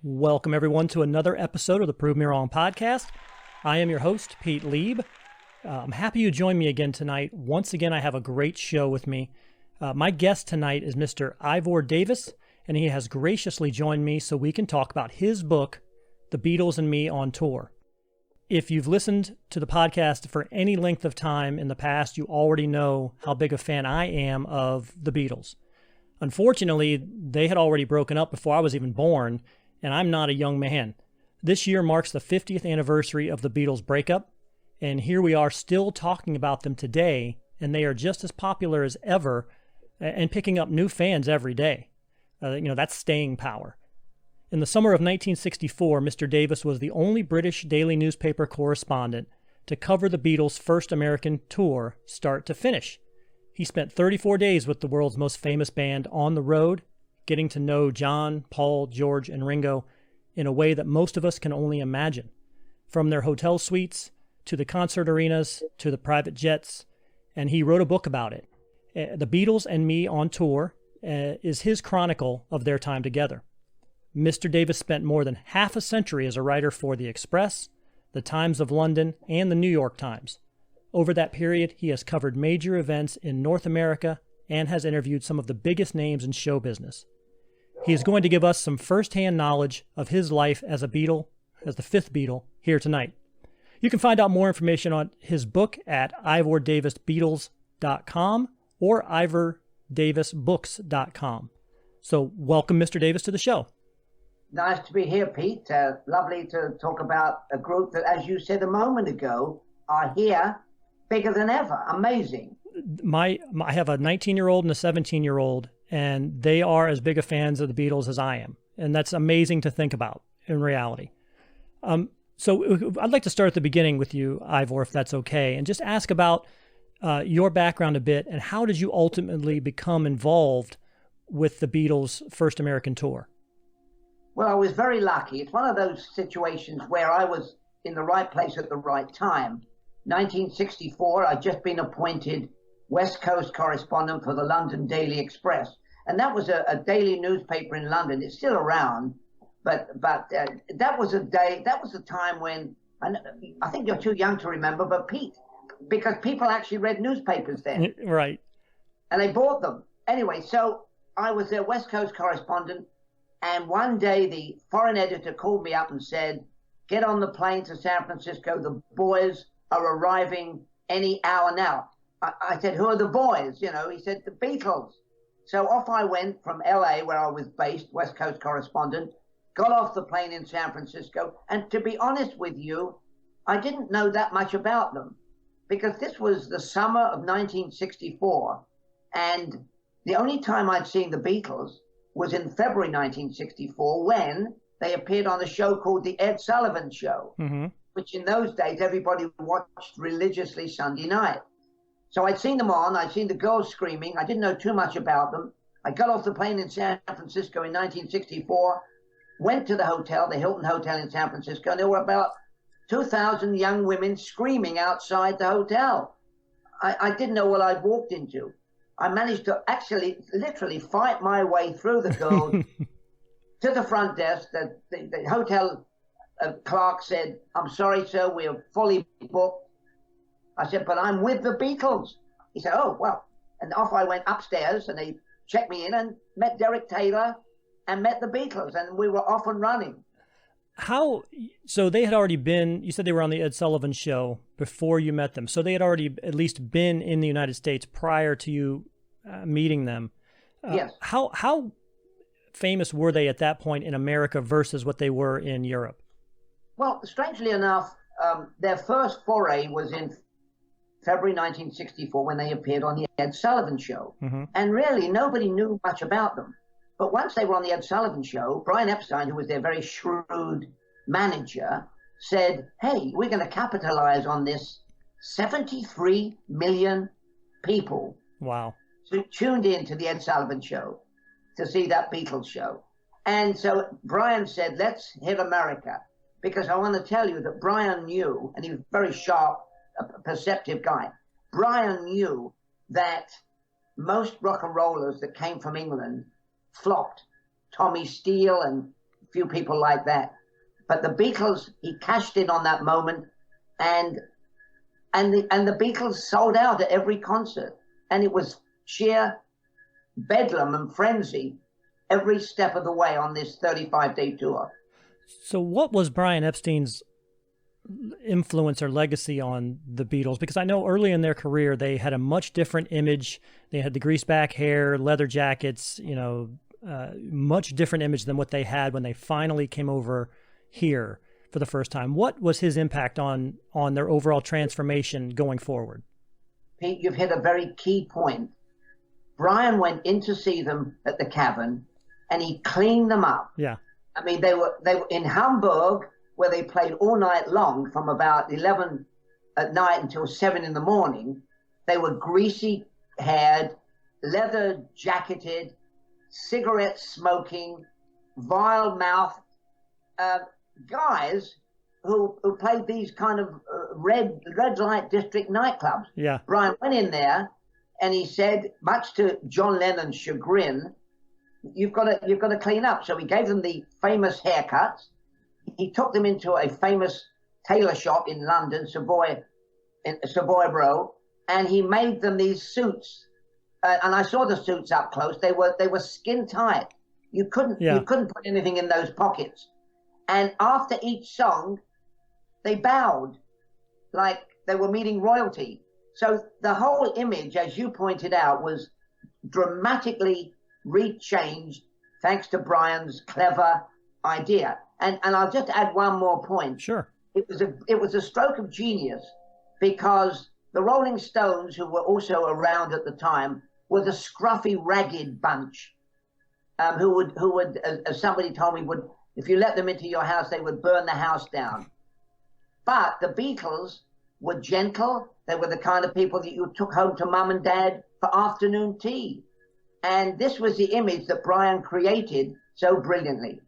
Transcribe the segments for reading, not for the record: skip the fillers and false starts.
Welcome, everyone, to another episode of the Prove Me Wrong podcast. I am your host, Pete Lieb. I'm happy you joined me again tonight. Once again, I have a great show with me. My guest tonight is Mr. Ivor Davis, and he has graciously joined me so we can talk about his book, The Beatles and Me on Tour. If you've listened to the podcast for any length of time in the past, you already know how big a fan I am of the Beatles. Unfortunately, they had already broken up before I was even born, and I'm not a young man. This year marks the 50th anniversary of the Beatles' breakup, and here we are still talking about them today, and they are just as popular as ever and picking up new fans every day. That's staying power. In the summer of 1964, Mr. Davis was the only British daily newspaper correspondent to cover the Beatles' first American tour, start to finish. He spent 34 days with the world's most famous band on the road, getting to know John, Paul, George, and Ringo in a way that most of us can only imagine. From their hotel suites, to the concert arenas, to the private jets, and he wrote a book about it. The Beatles and Me on Tour is his chronicle of their time together. Mr. Davis spent more than half a century as a writer for The Express, The Times of London, and the New York Times. Over that period, he has covered major events in North America and has interviewed some of the biggest names in show business. He is going to give us some first-hand knowledge of his life as a Beatle, as the fifth Beatle, here tonight. You can find out more information on his book at ivordavisbeatles.com or ivordavisbooks.com. So welcome, Mr. Davis, to the show. Nice to be here, Pete. Lovely to talk about a group that, as you said a moment ago, are here bigger than ever. Amazing. I have a 19-year-old and a 17-year-old, and they are as big a fans of the Beatles as I am. And that's amazing to think about in reality. So I'd like to start at the beginning with you, Ivor, if that's okay, and just ask about your background a bit and how did you ultimately become involved with the Beatles' first American tour? Well, I was very lucky. It's one of those situations where I was in the right place at the right time. 1964, I'd just been appointed West Coast correspondent for the London Daily Express. And that was a daily newspaper in London. It's still around, but that was a time when, I think you're too young to remember, but Pete, because people actually read newspapers then. Right. And they bought them. Anyway, so I was their West Coast correspondent, and one day the foreign editor called me up and said, get on the plane to San Francisco. The boys are arriving any hour now. I said, who are the boys? He said, the Beatles. So off I went from LA, where I was based, West Coast correspondent, got off the plane in San Francisco. And to be honest with you, I didn't know that much about them because this was the summer of 1964. And the only time I'd seen the Beatles was in February 1964 when they appeared on a show called The Ed Sullivan Show, which in those days everybody watched religiously Sunday night. So I'd seen them on, I'd seen the girls screaming, I didn't know too much about them. I got off the plane in San Francisco in 1964, went to the hotel, the Hilton Hotel in San Francisco, and there were about 2,000 young women screaming outside the hotel. I didn't know what I'd walked into. I managed to actually literally fight my way through the girls to the front desk. The hotel clerk said, I'm sorry, sir, we are fully booked. I said, but I'm with the Beatles. He said, oh, well. And off I went upstairs, and they checked me in and met Derek Taylor and met the Beatles, and we were off and running. So they had already been, you said they were on the Ed Sullivan Show before you met them. So they had already at least been in the United States prior to you meeting them. Yes. How famous were they at that point in America versus what they were in Europe? Well, strangely enough, their first foray was in February 1964 when they appeared on the Ed Sullivan Show. And really, nobody knew much about them. But once they were on the Ed Sullivan Show, Brian Epstein, who was their very shrewd manager, said, hey, we're going to capitalize on this. 73 million people tuned in to the Ed Sullivan Show to see that Beatles show. And so Brian said, let's hit America. Because I want to tell you that Brian knew, and he was very sharp, a perceptive guy. Brian knew that most rock and rollers that came from England flopped. Tommy Steele and few people like that. But the Beatles, he cashed in on that moment, and the Beatles sold out at every concert, and it was sheer bedlam and frenzy every step of the way on this 35-day tour. So what was Brian Epstein's influence or legacy on the Beatles? Because I know early in their career, they had a much different image. They had the greased back hair, leather jackets, much different image than what they had when they finally came over here for the first time. What was his impact on their overall transformation going forward? Pete, you've hit a very key point. Brian went in to see them at the Cavern, and he cleaned them up. Yeah. I mean, they were in Hamburg, where they played all night long from about 11 at night until 7 in the morning. They were greasy haired, leather jacketed, cigarette smoking, vile mouthed guys who played these kind of red light district nightclubs. Yeah. Brian went in there and he said, much to John Lennon's chagrin, you've got to clean up. So he gave them the famous haircuts. He took them into a famous tailor shop in London, Savoy Row, and he made them these suits. And I saw the suits up close. They were skin tight. You couldn't put anything in those pockets. And after each song, they bowed like they were meeting royalty. So the whole image, as you pointed out, was dramatically rechanged thanks to Brian's clever idea. And I'll just add one more point. Sure. It was a stroke of genius, because the Rolling Stones, who were also around at the time, were the scruffy, ragged bunch who would, as somebody told me, would, if you let them into your house, they would burn the house down. But the Beatles were gentle. They were the kind of people that you took home to mum and dad for afternoon tea. And this was the image that Brian created so brilliantly.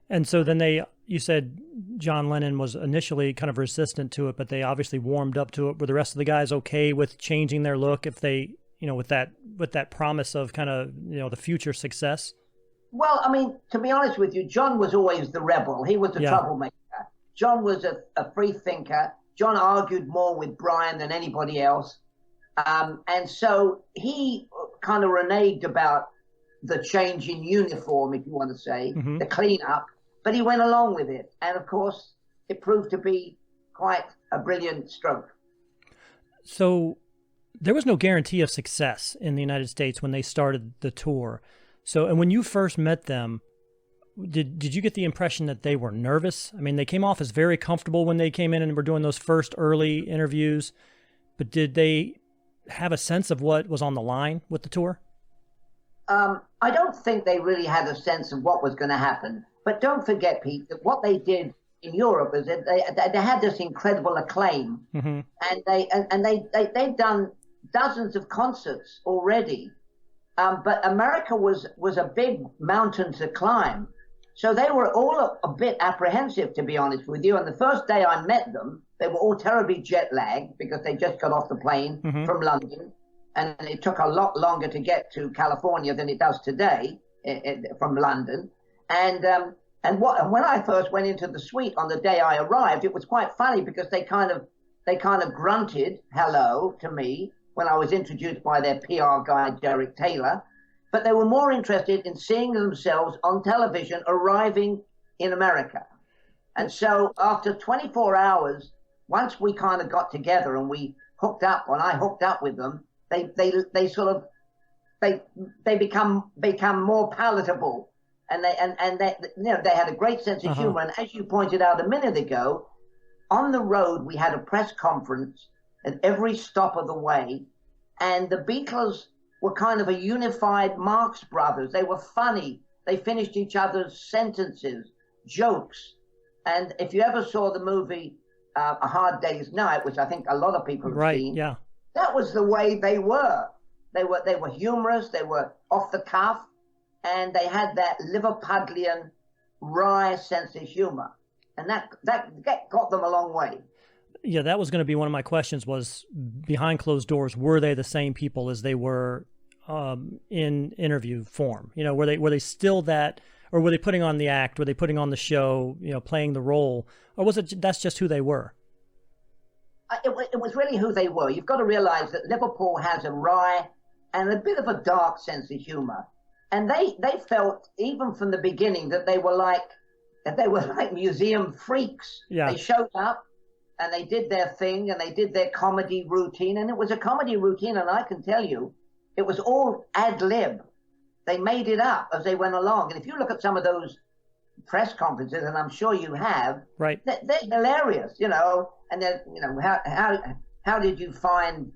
And so then you said John Lennon was initially kind of resistant to it, but they obviously warmed up to it. Were the rest of the guys okay with changing their look if they, with that promise of kind of, the future success? Well, I mean, to be honest with you, John was always the rebel. He was the troublemaker. John was a free thinker. John argued more with Brian than anybody else. And so he kind of reneged about the change in uniform, if you want to say, the cleanup, but he went along with it. And of course, it proved to be quite a brilliant stroke. So there was no guarantee of success in the United States when they started the tour. So, and when you first met them, did you get the impression that they were nervous? I mean, they came off as very comfortable when they came in and were doing those first early interviews, but did they have a sense of what was on the line with the tour? I don't think they really had a sense of what was going to happen. But don't forget, Pete, that what they did in Europe is that they had this incredible acclaim, and they'd done dozens of concerts already. But America was a big mountain to climb. So they were all a bit apprehensive, to be honest with you. And the first day I met them, they were all terribly jet lagged because they just got off the plane from London. And it took a lot longer to get to California than it does today from London. And when I first went into the suite on the day I arrived, it was quite funny because they kind of grunted hello to me when I was introduced by their PR guy, Derek Taylor. But they were more interested in seeing themselves on television arriving in America. And so after 24 hours, once we kind of got together and we hooked up, when I hooked up with them, they become more palatable, and they had a great sense of humor. And as you pointed out a minute ago, on the road we had a press conference at every stop of the way, and the Beatles were kind of a unified Marx Brothers. They were funny. They finished each other's sentences, jokes. And if you ever saw the movie A Hard Day's Night, which I think a lot of people have seen, that was the way they were. They were humorous. They were off the cuff, and they had that Liverpudlian, wry sense of humor, and that got them a long way. Yeah, that was going to be one of my questions. Was behind closed doors, were they the same people as they were in interview form? Were they still that, or were they putting on the act? Were they putting on the show, playing the role? Or was it that's just who they were? It was really who they were. You've got to realize that Liverpool has a wry and a bit of a dark sense of humor. And they felt, even from the beginning, that they were like museum freaks. Yeah. They showed up and they did their thing and they did their comedy routine. And it was a comedy routine, and I can tell you, it was all ad lib. They made it up as they went along. And if you look at some of those press conferences, and I'm sure you have, right, they're hilarious, And then, how did you find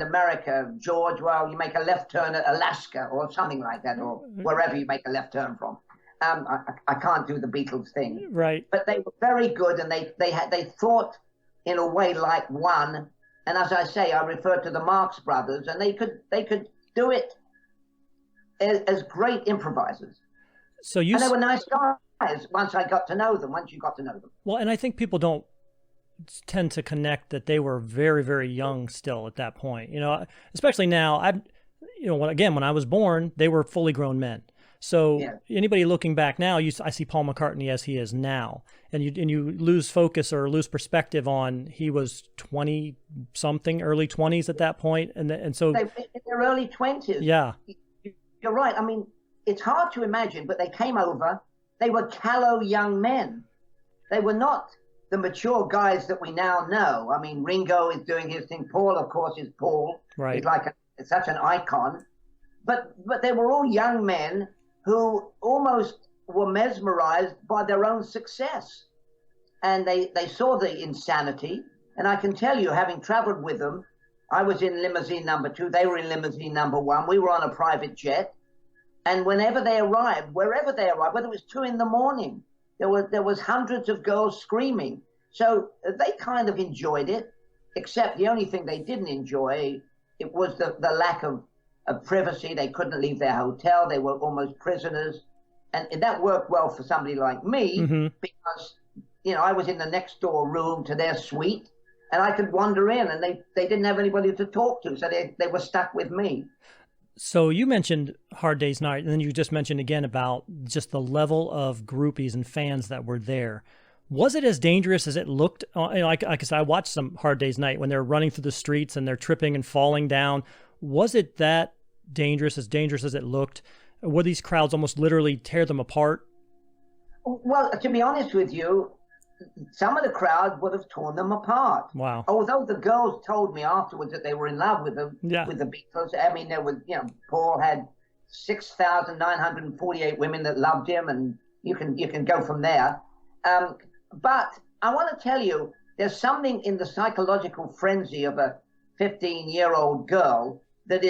America, George? Well, you make a left turn at Alaska or something like that, or wherever you make a left turn from. I can't do the Beatles thing, right? But they were very good, and they thought in a way like one. And as I say, I refer to the Marx Brothers, and they could do it as great improvisers. And they were nice guys once I got to know them. Once you got to know them. Well, and I think people don't tend to connect that they were very, very young still at that point. Especially now. When I was born, they were fully grown men. So anybody looking back now, I see Paul McCartney as he is now, and you lose focus or lose perspective on he was 20 something, early 20s at that point, and so in their early 20s. Yeah, you're right. I mean, it's hard to imagine, but they came over. They were callow young men. They were not the mature guys that we now know. I mean, Ringo is doing his thing. Paul, of course, is Paul. Right. He's like such an icon. But they were all young men who almost were mesmerized by their own success. And they saw the insanity. And I can tell you, having traveled with them, I was in limousine number 2. They were in limousine number 1. We were on a private jet. And whenever they arrived, wherever they arrived, whether it was 2 a.m, there was hundreds of girls screaming. So they kind of enjoyed it, except the only thing they didn't enjoy, it was the lack of privacy. They couldn't leave their hotel. They were almost prisoners. And that worked well for somebody like me, because, I was in the next door room to their suite, and I could wander in, and they didn't have anybody to talk to. So they were stuck with me. So you mentioned Hard Day's Night, and then you just mentioned again about just the level of groupies and fans that were there. Was it as dangerous as it looked? Like I said, I watched some Hard Day's Night when they're running through the streets and they're tripping and falling down. Was it that dangerous as it looked? Would these crowds almost literally tear them apart? Well, to be honest with you, some of the crowd would have torn them apart. Wow. Although the girls told me afterwards that they were in love with them, with the Beatles. I mean, there was, Paul had 6,948 women that loved him, and you can go from there. But I want to tell you, there's something in the psychological frenzy of a 15-year-old girl that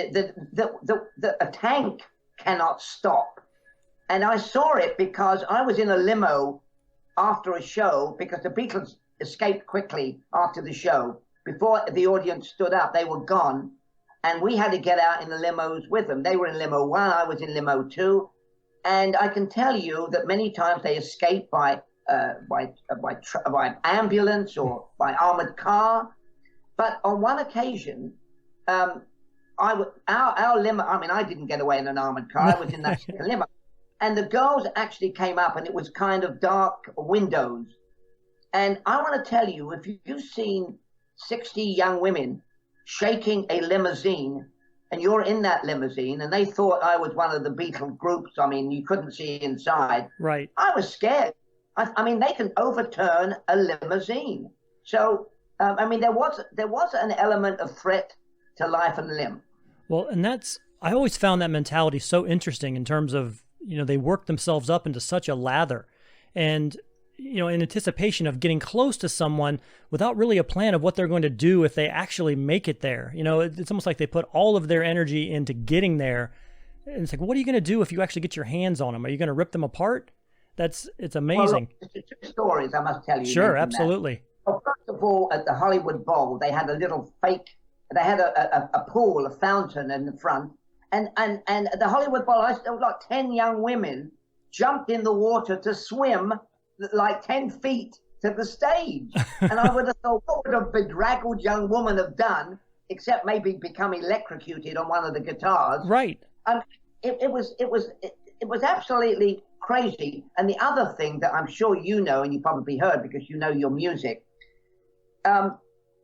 a tank cannot stop. And I saw it because I was in a limo after a show, because the Beatles escaped quickly after the show. Before the audience stood up, they were gone, and we had to get out in the limos with them. They were in limo 1, I was in limo 2, and I can tell you that many times they escaped by ambulance or by armored car. But on one occasion, our limo, I mean, I didn't get away in an armored car, I was in that limo. And the girls actually came up, and it was kind of dark windows. And I want to tell you, if you've seen 60 young women shaking a limousine, and you're in that limousine, and they thought I was one of the Beatle groups, I mean, you couldn't see inside. Right. I was scared. I mean, they can overturn a limousine. So, I mean, there was an element of threat to life and limb. Well, and I always found that mentality so interesting in terms of, they work themselves up into such a lather, and, in anticipation of getting close to someone without really a plan of what they're going to do if they actually make it there. It's almost like they put all of their energy into getting there. And it's like, what are you going to do if you actually get your hands on them? Are you going to rip them apart? It's amazing. Well, look, 2 stories I must tell you. Sure, absolutely. Well, first of all, at the Hollywood Bowl, they had a little they had a pool, a fountain in the front. And at the Hollywood Bowl, there was like 10 young women jumped in the water to swim like 10 feet to the stage. And I would have thought, what would a bedraggled young woman have done, except maybe become electrocuted on one of the guitars? Right. It was absolutely crazy. And the other thing that I'm sure you know, and you probably heard because you know your music,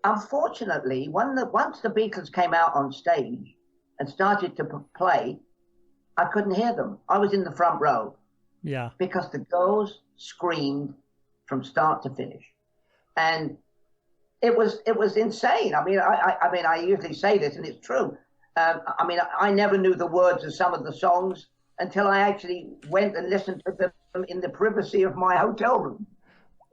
unfortunately, once the Beatles came out on stage and started to play, I couldn't hear them. I was in the front row. Yeah. Because the girls screamed from start to finish. And it was insane. I mean, I usually say this, and it's true. I mean, I never knew the words of some of the songs until I actually went and listened to them in the privacy of my hotel room.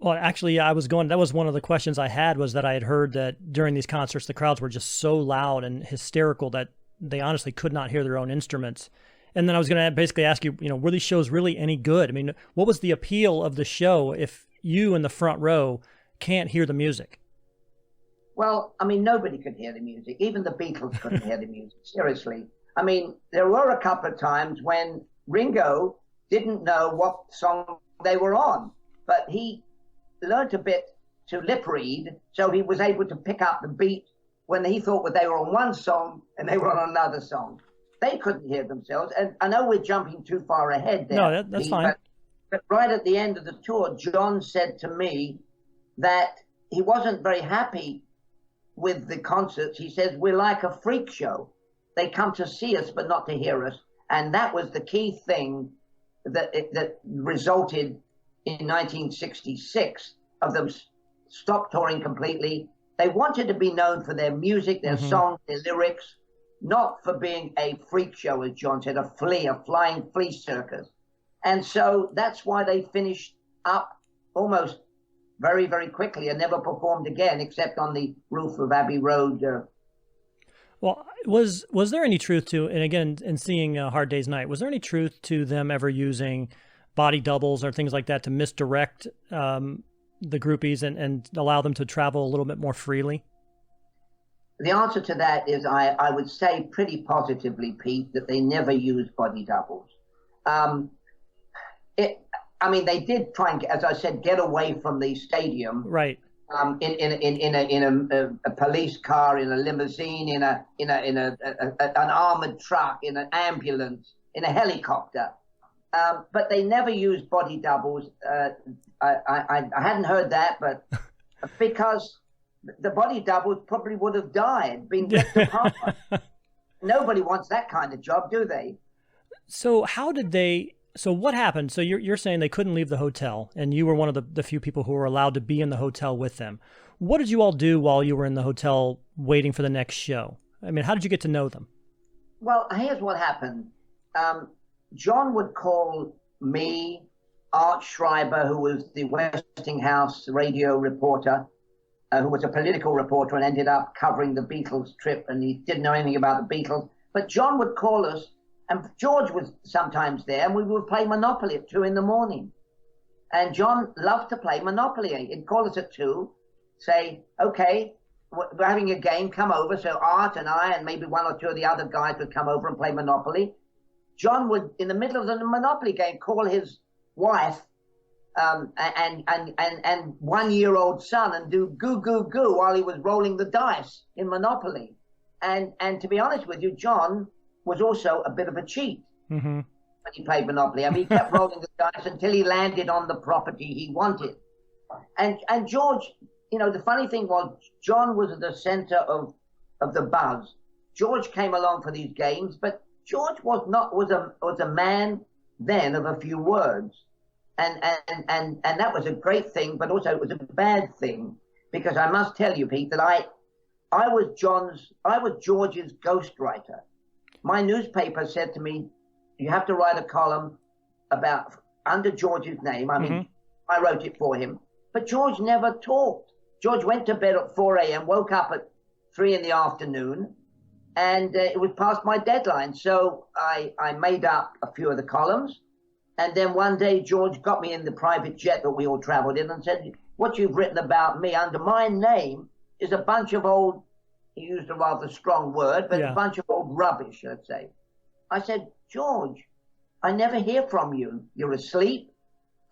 Well, actually, that was one of the questions I had, was that I had heard that during these concerts, the crowds were just so loud and hysterical that they honestly could not hear their own instruments. And then I was going to basically ask you, were these shows really any good? I mean, what was the appeal of the show if you in the front row can't hear the music? Well, I mean, nobody could hear the music. Even the Beatles couldn't hear the music, seriously. I mean, there were a couple of times when Ringo didn't know what song they were on, but he learned a bit to lip read, so he was able to pick up the beat when he thought that they were on one song and they were on another song. They couldn't hear themselves. And I know we're jumping too far ahead there. No, that's fine. But right at the end of the tour, John said to me that he wasn't very happy with the concerts. He says, we're like a freak show. They come to see us, but not to hear us. And that was the key thing that resulted in 1966 of them stop touring completely. They wanted to be known for their music, their songs, their lyrics, not for being a freak show, as John said, a flying flea circus. And so that's why they finished up almost very, very quickly and never performed again, except on the roof of Abbey Road. Well, was there any truth to, and again, in seeing Hard Day's Night, was there any truth to them ever using body doubles or things like that to misdirect the groupies and allow them to travel a little bit more freely? The answer to that is I would say pretty positively, Pete, that they never used body doubles. I mean, they did try and, as I said, get away from the stadium. Right. In a police car, in a limousine, in an armored truck, in an ambulance, in a helicopter. But they never used body doubles. I hadn't heard that, but because the body doubles probably would have died, been ripped apart. Nobody wants that kind of job, do they? So what happened? So you're saying they couldn't leave the hotel, and you were one of the few people who were allowed to be in the hotel with them. What did you all do while you were in the hotel waiting for the next show? I mean, how did you get to know them? Well, here's what happened. John would call me, Art Schreiber, who was the Westinghouse radio reporter, who was a political reporter and ended up covering the Beatles trip, and he didn't know anything about the Beatles. But John would call us, and George was sometimes there, and we would play Monopoly at 2 a.m. And John loved to play Monopoly. He'd call us at 2, say, okay, we're having a game, come over. So Art and I and maybe one or two of the other guys would come over and play Monopoly. John would, in the middle of the Monopoly game, call his wife and 1-year-old son and do goo, goo, goo while he was rolling the dice in Monopoly. And to be honest with you, John was also a bit of a cheat when he played Monopoly. I mean, he kept rolling the dice until he landed on the property he wanted. And George, the funny thing was, John was at the center of the buzz. George came along for these games, but George was a man then of a few words. And that was a great thing, but also it was a bad thing, because I must tell you, Pete, that I was George's ghostwriter. My newspaper said to me, you have to write a column under George's name. I mean, I wrote it for him, but George never talked. George went to bed at 4 a.m., woke up at 3 p.m, and it was past my deadline. So I made up a few of the columns. And then one day, George got me in the private jet that we all traveled in and said, what you've written about me under my name is a bunch of old, he used a rather strong word, but a bunch of old rubbish, let's say. I said, George, I never hear from you. You're asleep.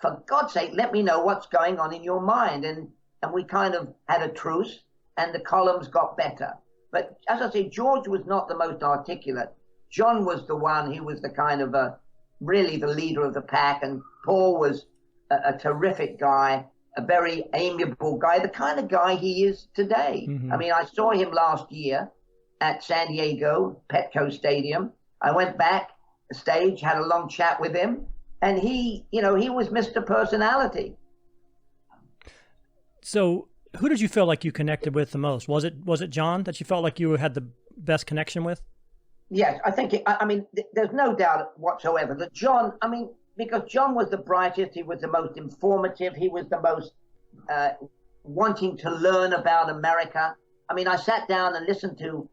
For God's sake, let me know what's going on in your mind. And we kind of had a truce, and the columns got better. But as I say, George was not the most articulate. John was the one, he was the kind of really the leader of the pack, and Paul was a terrific guy, a very amiable guy, the kind of guy he is today. Mm-hmm. I mean, I saw him last year at San Diego, Petco Stadium. I went back stage, had a long chat with him, and he was Mr. Personality. So who did you feel like you connected with the most? Was it John that you felt like you had the best connection with? Yes, I think, there's no doubt whatsoever that John, because John was the brightest, he was the most informative, he was the most wanting to learn about America. I mean, I sat down and listened to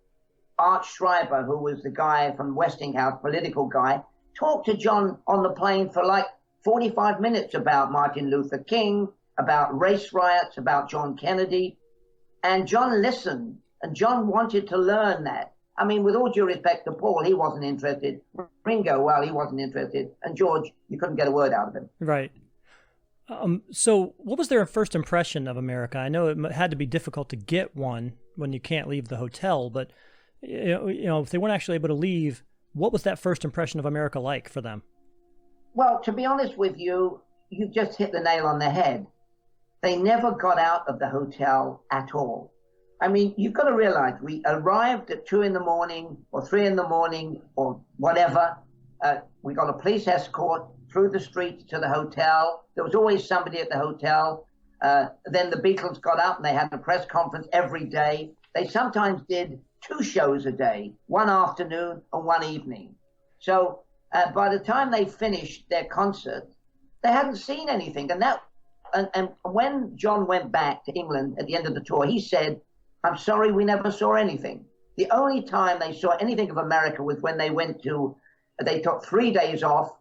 Art Schreiber, who was the guy from Westinghouse, political guy, talk to John on the plane for like 45 minutes about Martin Luther King, about race riots, about John Kennedy. And John listened, and John wanted to learn that. I mean, with all due respect to Paul, he wasn't interested. Ringo, well, he wasn't interested. And George, you couldn't get a word out of him. Right. So what was their first impression of America? I know it had to be difficult to get one when you can't leave the hotel, but if they weren't actually able to leave, what was that first impression of America like for them? Well, to be honest with you, you just hit the nail on the head. They never got out of the hotel at all. I mean, you've got to realize we arrived at 2 a.m. or 3 a.m. or whatever. We got a police escort through the streets to the hotel. There was always somebody at the hotel. Then the Beatles got up and they had a press conference every day. They sometimes did 2 shows a day, one afternoon and one evening. So by the time they finished their concert, they hadn't seen anything. And when John went back to England at the end of the tour, he said, "I'm sorry, we never saw anything." The only time they saw anything of America was when they took 3 days off.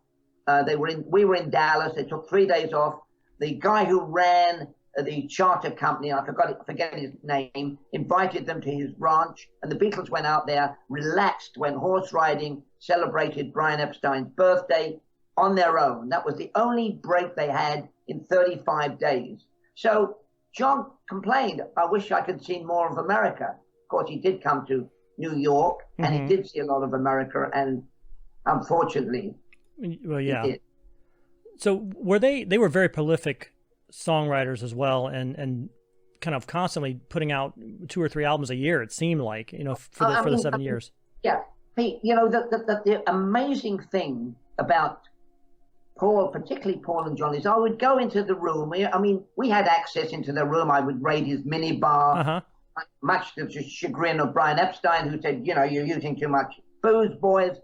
We were in Dallas. They took 3 days off. The guy who ran the charter company, I forget his name, invited them to his ranch, and the Beatles went out there, relaxed, went horse riding, celebrated Brian Epstein's birthday on their own. That was the only break they had in 35 days. So John complained, "I wish I could see more of America." Of course, he did come to New York, and he did see a lot of America, and unfortunately, well, yeah. he did. So they were very prolific songwriters as well, and kind of constantly putting out 2 or 3 albums a year, it seemed like, for the 7 years. Yeah. Pete, the amazing thing about Paul, particularly Paul and John, is I would go into the room. We had access into the room. I would raid his minibar, much to the chagrin of Brian Epstein, who said, "You're using too much booze, boys."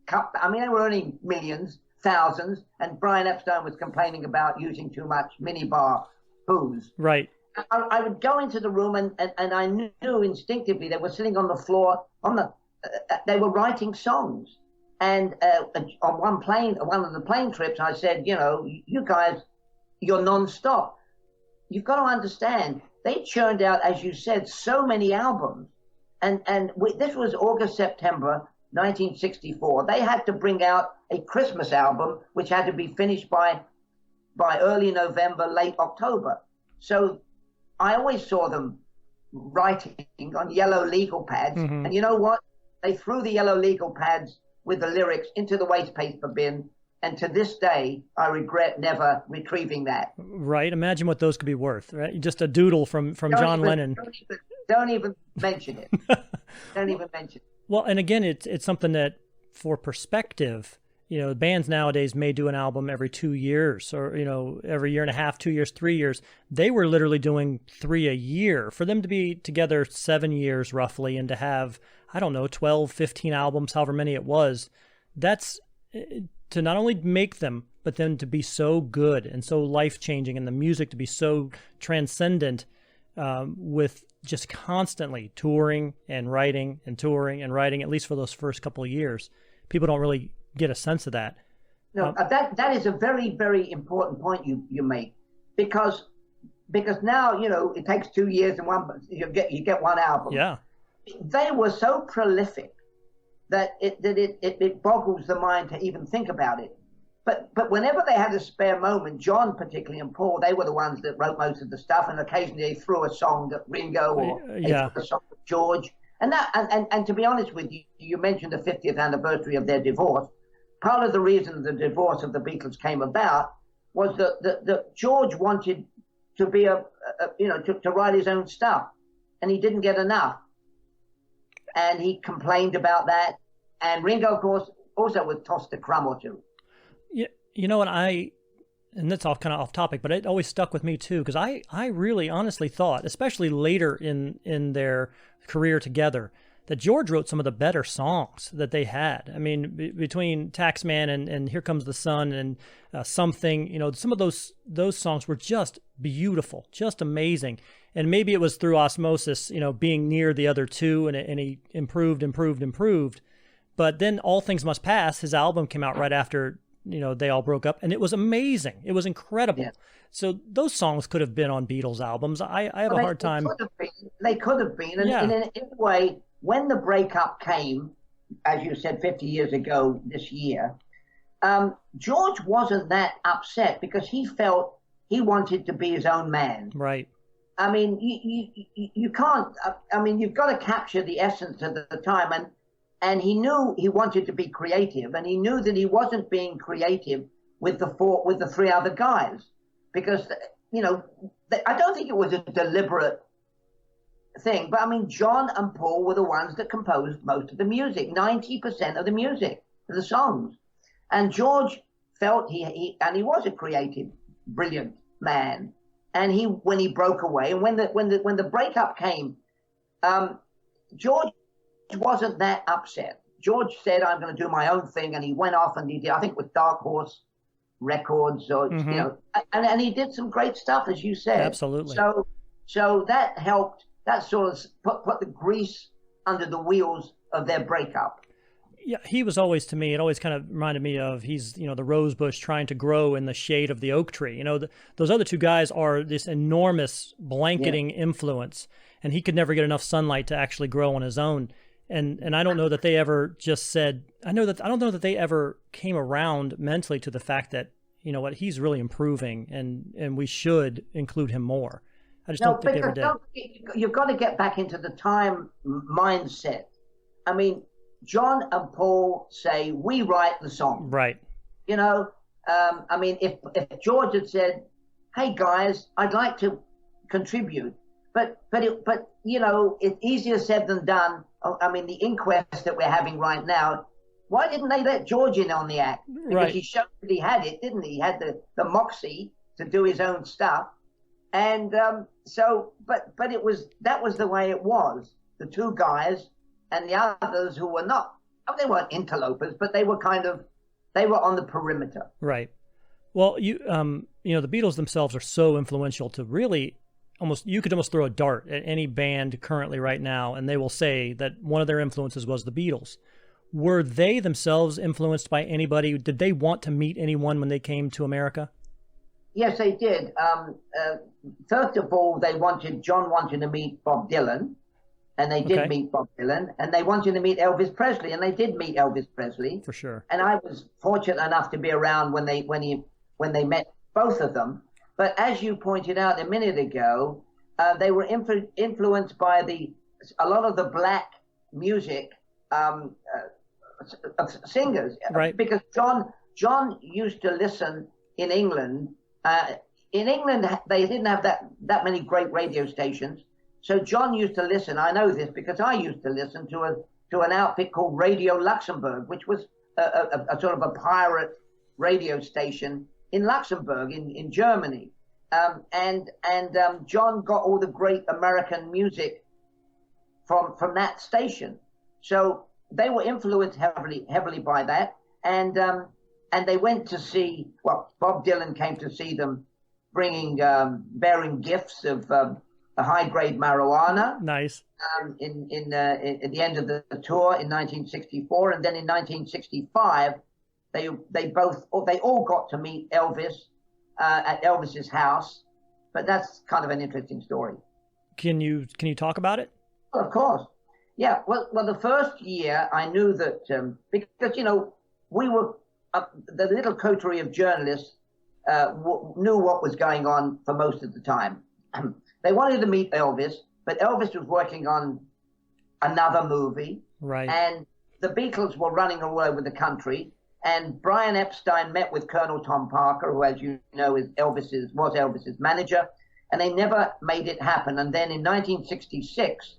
They were earning millions, thousands, and Brian Epstein was complaining about using too much minibar booze. Right. I would go into the room, and I knew instinctively they were sitting on the floor, they were writing songs. And on one of the plane trips, I said, "You guys, you're nonstop. You've got to understand, they churned out, as you said, so many albums. This was August, September 1964. They had to bring out a Christmas album, which had to be finished by early November, late October. So I always saw them writing on yellow legal pads. And you know what? They threw the yellow legal pads with the lyrics into the waste paper bin, and to this day I regret never retrieving that. Right. Imagine what those could be worth, right? Just a doodle from John Lennon. Don't even mention it. Don't even mention it. Well, and again, it's something that, for perspective, bands nowadays may do an album every 2 years, or every year and a half, 2 years, 3 years. They were literally doing 3 a year. For them to be together 7 years roughly, and to have, 12, 15 albums, however many it was, that's to not only make them, but then to be so good and so life-changing, and the music to be so transcendent, with just constantly touring and writing and touring and writing, at least for those first couple of years. People don't really get a sense of that. No, that is a very, very important point you make, because now, it takes 2 years and you get one album. Yeah. They were so prolific that it boggles the mind to even think about it. But whenever they had a spare moment, John particularly and Paul, they were the ones that wrote most of the stuff, and occasionally they threw a song at Ringo or they threw a song at George. And to be honest with you, you mentioned the 50th anniversary of their divorce. part of the reason the divorce of the Beatles came about was that George wanted to be to write his own stuff, and he didn't get enough, and he complained about that. And Ringo, of course, also was tossed a crumb or two. Yeah, you know what, and that's kind of off topic, but it always stuck with me too, because I really honestly thought, especially later in their career together, that George wrote some of the better songs that they had. I mean, between Taxman and Here Comes the Sun and Something, some of those songs were just beautiful, just amazing. And maybe it was through osmosis, being near the other two, and he improved. But then All Things Must Pass, his album came out right after, they all broke up, and it was amazing. It was incredible. Yeah. So those songs could have been on Beatles albums. I have a hard time. They could have been. And in a way, when the breakup came, as you said, 50 years ago this year, George wasn't that upset because he felt he wanted to be his own man. Right. I mean, you can't, you've got to capture the essence of the time. And he knew he wanted to be creative, and he knew that he wasn't being creative with the three other guys, because, I don't think it was a deliberate thing, but John and Paul were the ones that composed most of the music, 90% of the music, of the songs. And George felt he was a creative, brilliant man. And when he broke away, and when the breakup came, George wasn't that upset. George said, "I'm going to do my own thing," and he went off and he did, I think, with Dark Horse Records, or and he did some great stuff, as you said. Absolutely. So that helped. That sort of put the grease under the wheels of their breakup. Yeah, he was always, to me, it always kind of reminded me of, he's, the rose bush trying to grow in the shade of the oak tree. Those other two guys are this enormous blanketing influence, and he could never get enough sunlight to actually grow on his own. And I don't know that they ever just said, I don't know that they ever came around mentally to the fact that, he's really improving, and we should include him more. I just don't think they ever did. You've got to get back into the time mindset. John and Paul say, we write the song. Right. If George had said, hey guys, I'd like to contribute, but it's easier said than done. The inquest that we're having right now, why didn't they let George in on the act? Because he showed that he had it, didn't he? He had the moxie to do his own stuff. And that was the way it was. The two guys and the others who were not, they weren't interlopers, but they were on the perimeter. Right. Well, the Beatles themselves are so influential to really you could almost throw a dart at any band currently right now, and they will say that one of their influences was the Beatles. Were they themselves influenced by anybody? Did they want to meet anyone when they came to America? Yes, they did. First of all, John wanted to meet Bob Dylan, and they did meet Bob Dylan, and they wanted to meet Elvis Presley, and they did meet Elvis Presley. For sure. And I was fortunate enough to be around when they met both of them. But as you pointed out a minute ago, they were influenced by a lot of the black music of singers. Right. Because John used to listen in England. In England, they didn't have that many great radio stations. So John used to listen. I know this because I used to listen to an outfit called Radio Luxembourg, which was a sort of a pirate radio station in Luxembourg, in Germany. John got all the great American music from that station. So they were influenced heavily by that. And they went to see, Bob Dylan came to see them bearing gifts of a high-grade marijuana. Nice. At the end of the tour in 1964. And then in 1965, they all got to meet Elvis at Elvis's house. But that's kind of an interesting story. Can you talk about it? Well, of course. Yeah. Well, the first year I knew that because we were the little coterie of journalists knew what was going on for most of the time. They wanted to meet Elvis, but Elvis was working on another movie. Right. And the Beatles were running all over the country. And Brian Epstein met with Colonel Tom Parker, who, as you know, was Elvis's manager, and they never made it happen. And then in 1966,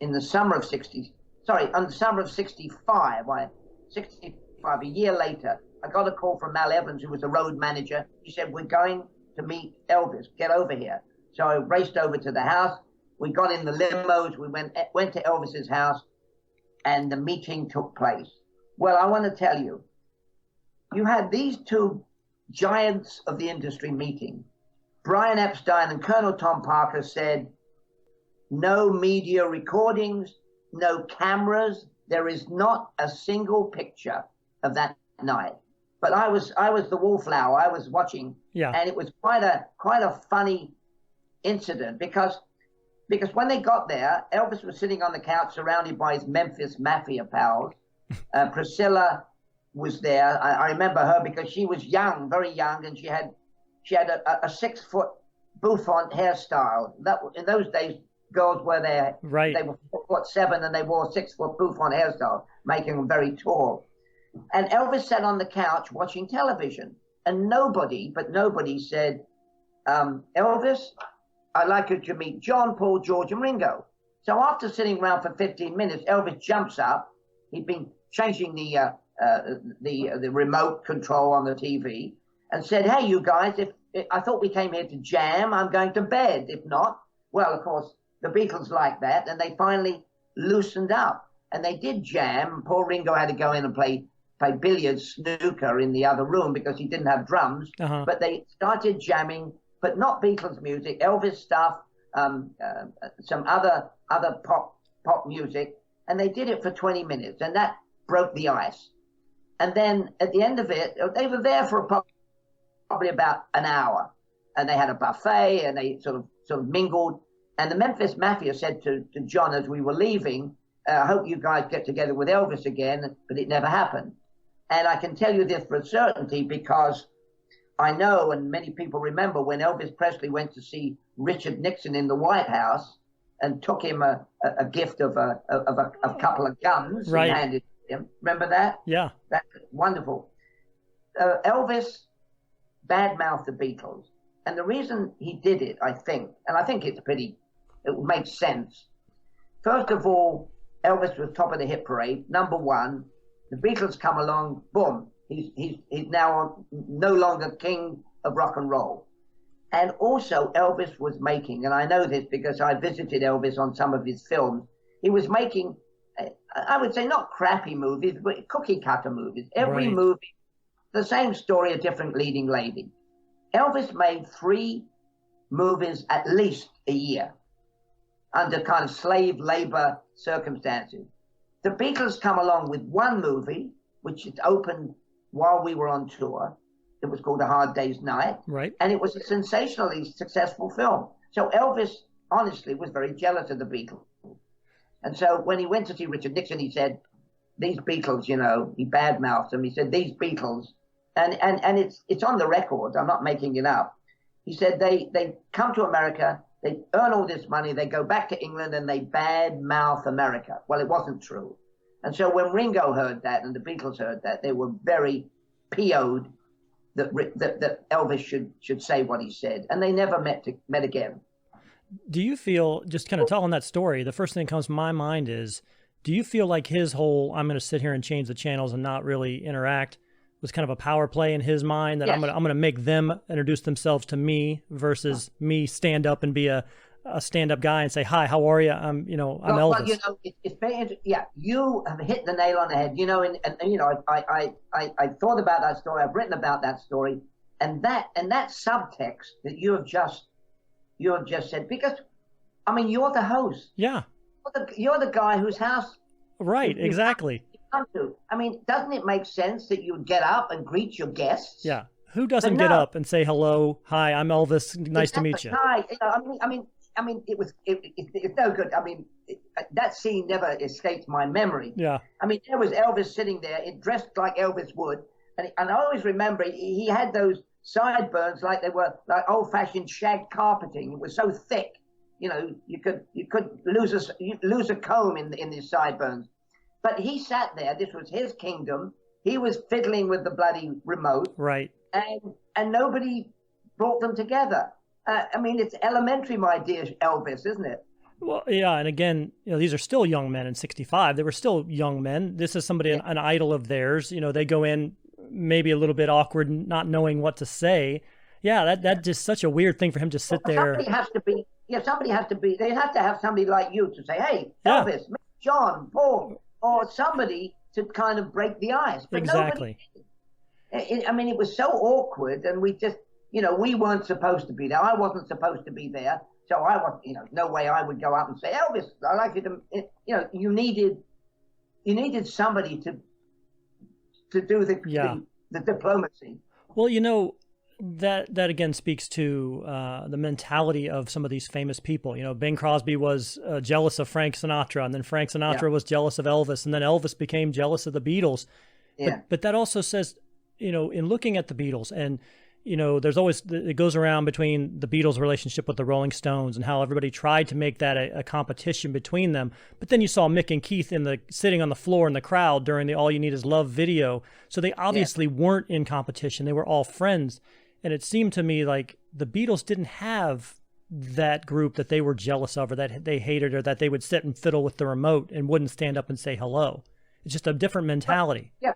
on the summer of 65, a year later, I got a call from Mal Evans, who was the road manager. He said, "We're going to meet Elvis. Get over here." So I raced over to the house. We got in the limos. We went to Elvis's house, and the meeting took place. Well, I want to tell you, you had these two giants of the industry meeting. Brian Epstein and Colonel Tom Parker said, no media recordings, no cameras. There is not a single picture of that night. But I was the wallflower. I was watching, and it was quite a funny incident because when they got there, Elvis was sitting on the couch surrounded by his Memphis Mafia pals. Priscilla was there. I remember her because she was young, very young, and she had a 6-foot bouffant hairstyle. That in those days, girls were there. Right. They were 4'7" and they wore 6-foot bouffant hairstyle, making them very tall. And Elvis sat on the couch watching television, and nobody said, Elvis, I'd like you to meet John, Paul, George, and Ringo. So after sitting around for 15 minutes, Elvis jumps up. He'd been changing the remote control on the TV, and said, "Hey, you guys, if I thought we came here to jam, I'm going to bed. If not, well, of course, the Beatles like that, and they finally loosened up, and they did jam. Paul Ringo had to go in and play billiards, snooker in the other room because he didn't have drums. But they started jamming, but not Beatles music, Elvis stuff, some other pop music, and they did it for 20 minutes, and that broke the ice. And then at the end of it, they were there for probably about an hour, and they had a buffet, and they sort of mingled. And the Memphis Mafia said to John as we were leaving, "I hope you guys get together with Elvis again," but it never happened. And I can tell you this for certainty because I know, and many people remember, when Elvis Presley went to see Richard Nixon in the White House and took him a gift of a couple of guns and handed it to him. Remember that? Yeah. That's wonderful. Elvis badmouthed the Beatles. And the reason he did it, I think it makes sense. First of all, Elvis was top of the hit parade, number one. The Beatles come along, boom. He's now no longer king of rock and roll. And also Elvis was making, and I know this because I visited Elvis on some of his films, he was making, I would say not crappy movies, but cookie cutter movies. Every movie, the same story, a different leading lady. Elvis made 3 movies at least a year under kind of slave labor circumstances. The Beatles come along with 1 movie, which it opened while we were on tour. It was called A Hard Day's Night. And it was a sensationally successful film. So Elvis, honestly, was very jealous of the Beatles. And so when he went to see Richard Nixon, he said, these Beatles, he badmouthed them. He said, these Beatles, and it's on the record, I'm not making it up. He said, they come to America, they earn all this money, they go back to England, and they badmouth America. Well, it wasn't true. And so when Ringo heard that and the Beatles heard that, they were very PO'd that Elvis should say what he said. And they never met again. Do you feel, just kind of telling that story, the first thing that comes to my mind is, do you feel like his whole, I'm going to sit here and change the channels and not really interact, was kind of a power play in his mind, that I'm going to make them introduce themselves to me versus me stand up and be a stand-up guy and say, hi, how are you? I'm Elvis. Well, it's very interesting. Yeah, you have hit the nail on the head. I thought about that story. I've written about that story, and that subtext that you have just said, because, you're the host. Yeah. You're the guy whose house. Right, exactly. Come to. Doesn't it make sense that you would get up and greet your guests? Yeah. Who doesn't get up and say, hello, hi, I'm Elvis, nice to meet you. Hi, it's no good. That scene never escaped my memory. Yeah. There was Elvis sitting there, dressed like Elvis would, and I always remember he had those sideburns like they were like old-fashioned shag carpeting. It was so thick, you could lose a comb in his sideburns. But he sat there. This was his kingdom. he was fiddling with the bloody remote, Right. And nobody brought them together. I mean, it's elementary, my dear Elvis, isn't it? Well, yeah, and again, these are still young men in '65. They were still young men. This is somebody, an idol of theirs. They go in maybe a little bit awkward, not knowing what to say. Yeah, that's just such a weird thing for him to sit there. Somebody has to be. They have to have somebody like you to say, "Hey, Elvis, John, Paul," or somebody to kind of break the ice. But exactly. I mean, it was so awkward, and we just, we weren't supposed to be there. I wasn't supposed to be there. So I was, no way I would go up and say, Elvis, I'd like you to, you needed somebody to do the diplomacy. Well, that again speaks to the mentality of some of these famous people. Bing Crosby was jealous of Frank Sinatra, and then Frank Sinatra was jealous of Elvis, and then Elvis became jealous of the Beatles. Yeah. But that also says, in looking at the Beatles, and there's always, it goes around between the Beatles' relationship with the Rolling Stones and how everybody tried to make that a competition between them. But then you saw Mick and Keith sitting on the floor in the crowd during the All You Need Is Love video. So they obviously weren't in competition. They were all friends. And it seemed to me like the Beatles didn't have that group that they were jealous of, or that they hated, or that they would sit and fiddle with the remote and wouldn't stand up and say hello. It's just a different mentality. Yeah.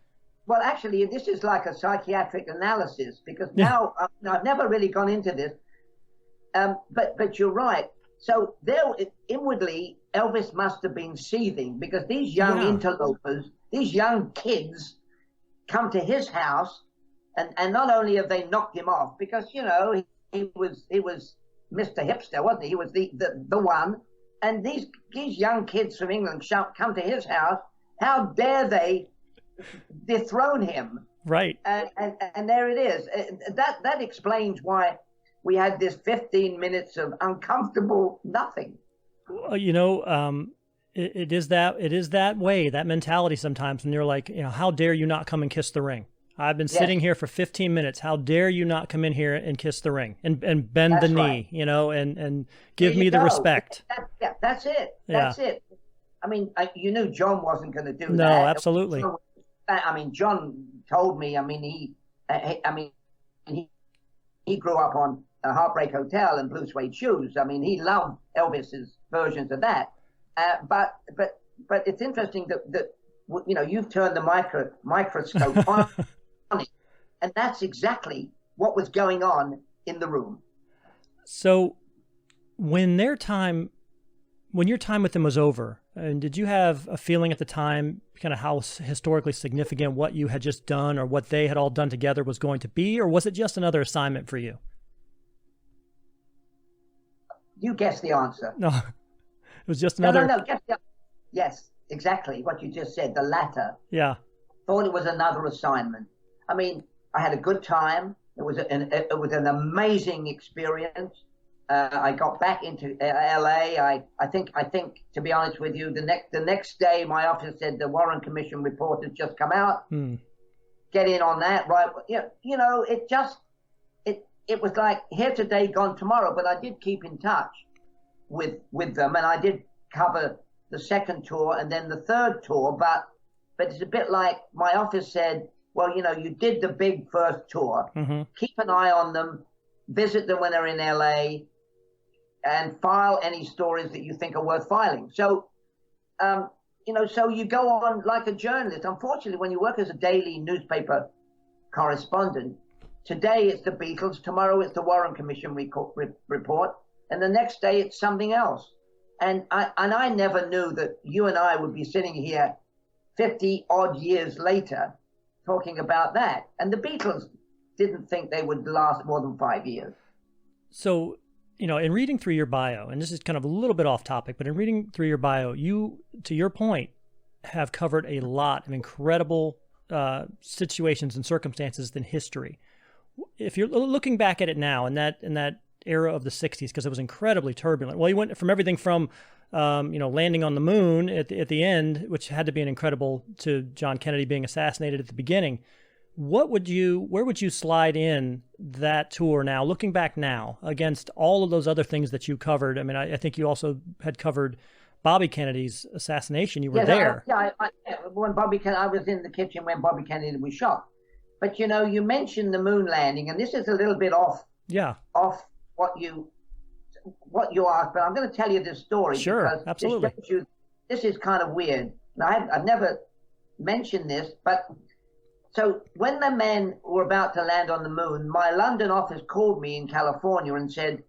Well, actually, this is like a psychiatric analysis, because now I've never really gone into this, but you're right. So inwardly, Elvis must have been seething, because these young interlopers, these young kids, come to his house, and not only have they knocked him off, because he was Mr. Hipster, wasn't he? He was the one, and these young kids from England come to his house. How dare they dethrone him? Right. And there it is. That explains why we had this 15 minutes of uncomfortable nothing. It is that way, that mentality sometimes, when you're like, how dare you not come and kiss the ring? I've been sitting here for 15 minutes. How dare you not come in here and kiss the ring and bend the knee, and give me the respect. That's it. That's it. I mean, you knew John wasn't going to do that. No, absolutely. I mean, John told me. I mean, he grew up on a Heartbreak Hotel and Blue Suede Shoes. I mean, he loved Elvis's versions of that. But it's interesting that you've turned the microscope on it, and that's exactly what was going on in the room. So, when your time with them was over, and did you have a feeling at the time, kind of how historically significant what you had just done or what they had all done together was going to be, or was it just another assignment for you? You guessed the answer. No, it was just another. No. Yes, exactly what you just said. The latter. Yeah. Thought it was another assignment. I mean, I had a good time. It was an amazing experience. I got back into LA. I think to be honest with you, the next day my office said the Warren Commission report has just come out. Get in on that, right? It was like here today, gone tomorrow. But I did keep in touch with them, and I did cover the second tour and then the third tour. But it's a bit like my office said, well, you did the big first tour. Mm-hmm. Keep an eye on them, visit them when they're in LA, and file any stories that you think are worth filing. So, so you go on like a journalist. Unfortunately, when you work as a daily newspaper correspondent, today it's the Beatles, tomorrow it's the Warren Commission report, and the next day it's something else. And I never knew that you and I would be sitting here 50 odd years later talking about that. And the Beatles didn't think they would last more than 5 years. So, in reading through your bio, and this is kind of a little bit off topic, but in reading through your bio, you, to your point, have covered a lot of incredible situations and circumstances in history. If you're looking back at it now, in that era of the 60s, because it was incredibly turbulent. Well, you went from everything from, landing on the moon at the end, which had to be an incredible, to John Kennedy being assassinated at the beginning. Where would you slide in that tour now, looking back now, against all of those other things that you covered? I mean, I think you also had covered Bobby Kennedy's assassination. You were there. When I was in the kitchen when Bobby Kennedy was shot. But you mentioned the moon landing, and this is a little bit off what you asked. But I'm going to tell you this story. Sure, absolutely. This is kind of weird. Now, I've never mentioned this, but so when the men were about to land on the moon, my London office called me in California and said,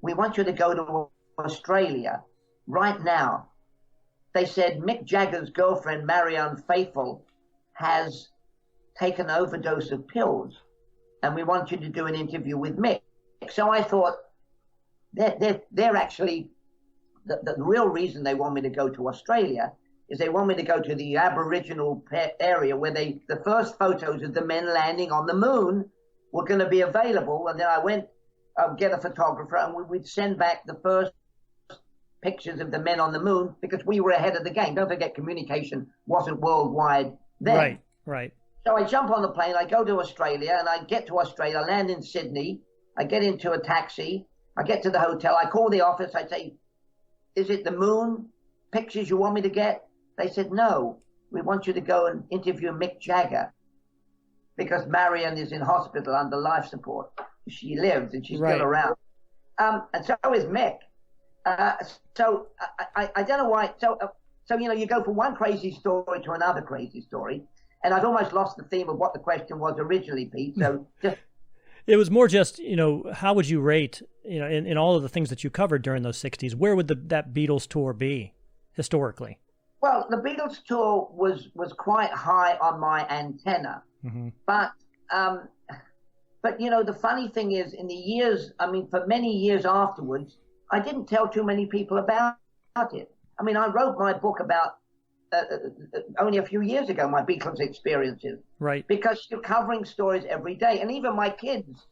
"We want you to go to Australia right now." They said Mick Jagger's girlfriend, Marianne Faithfull, has taken an overdose of pills, and we want you to do an interview with Mick. So I thought they're actually the real reason they want me to go to Australia is they want me to go to the Aboriginal area where the first photos of the men landing on the moon were going to be available, and then I went get a photographer, and we'd send back the first pictures of the men on the moon because we were ahead of the game. Don't forget, communication wasn't worldwide then. Right. So I jump on the plane, I go to Australia, and I get to Australia, I land in Sydney, I get into a taxi, I get to the hotel, I call the office, I say, "Is it the moon pictures you want me to get?" They said, "No, we want you to go and interview Mick Jagger because Marion is in hospital under life support. She lives and she's still around." And so is Mick. So I don't know why. So you go from one crazy story to another crazy story. And I've almost lost the theme of what the question was originally, Pete. So it was more just, how would you rate, in all of the things that you covered during those 60s, where would that Beatles tour be historically? Well, the Beatles tour was quite high on my antenna. Mm-hmm. But the funny thing is, in the years, for many years afterwards, I didn't tell too many people about it. I wrote my book about only a few years ago, my Beatles experiences. Right. Because you're covering stories every day. And even my kids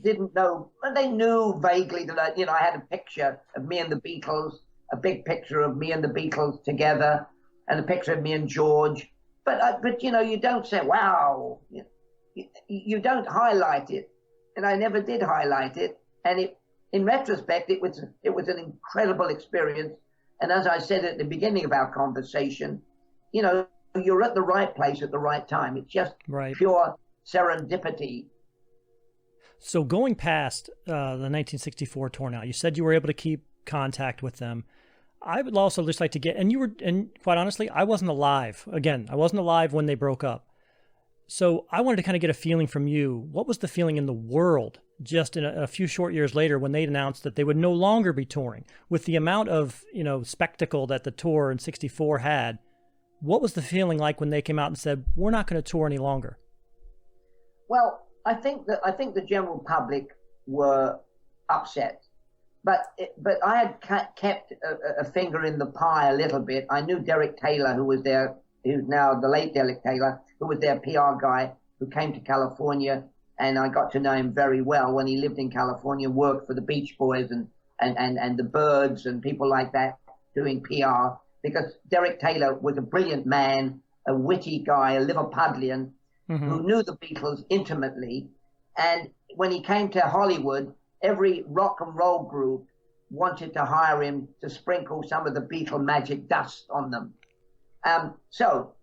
didn't know. They knew vaguely that I had a picture of me and the Beatles, a big picture of me and the Beatles together, and a picture of me and George. But you don't say, wow. You don't highlight it. And I never did highlight it. And in retrospect, it was an incredible experience. And as I said at the beginning of our conversation, you're at the right place at the right time. It's just pure serendipity. So going past the 1964 tour now, you said you were able to keep contact with them. I would also just like to get, and quite honestly, I wasn't alive. Again, I wasn't alive when they broke up. So I wanted to kind of get a feeling from you. What was the feeling in the world just in a few short years later when they announced that they would no longer be touring? With the amount of, spectacle that the tour in 64 had, what was the feeling like when they came out and said, "We're not going to tour any longer"? Well, I think the general public were upset. But I had kept a finger in the pie a little bit. I knew Derek Taylor, who's now the late Derek Taylor, who was their PR guy, who came to California, and I got to know him very well when he lived in California, worked for the Beach Boys and the Byrds and people like that doing PR, because Derek Taylor was a brilliant man, a witty guy, a Liverpudlian, who knew the Beatles intimately. And when he came to Hollywood, every rock and roll group wanted to hire him to sprinkle some of the Beatle magic dust on them. So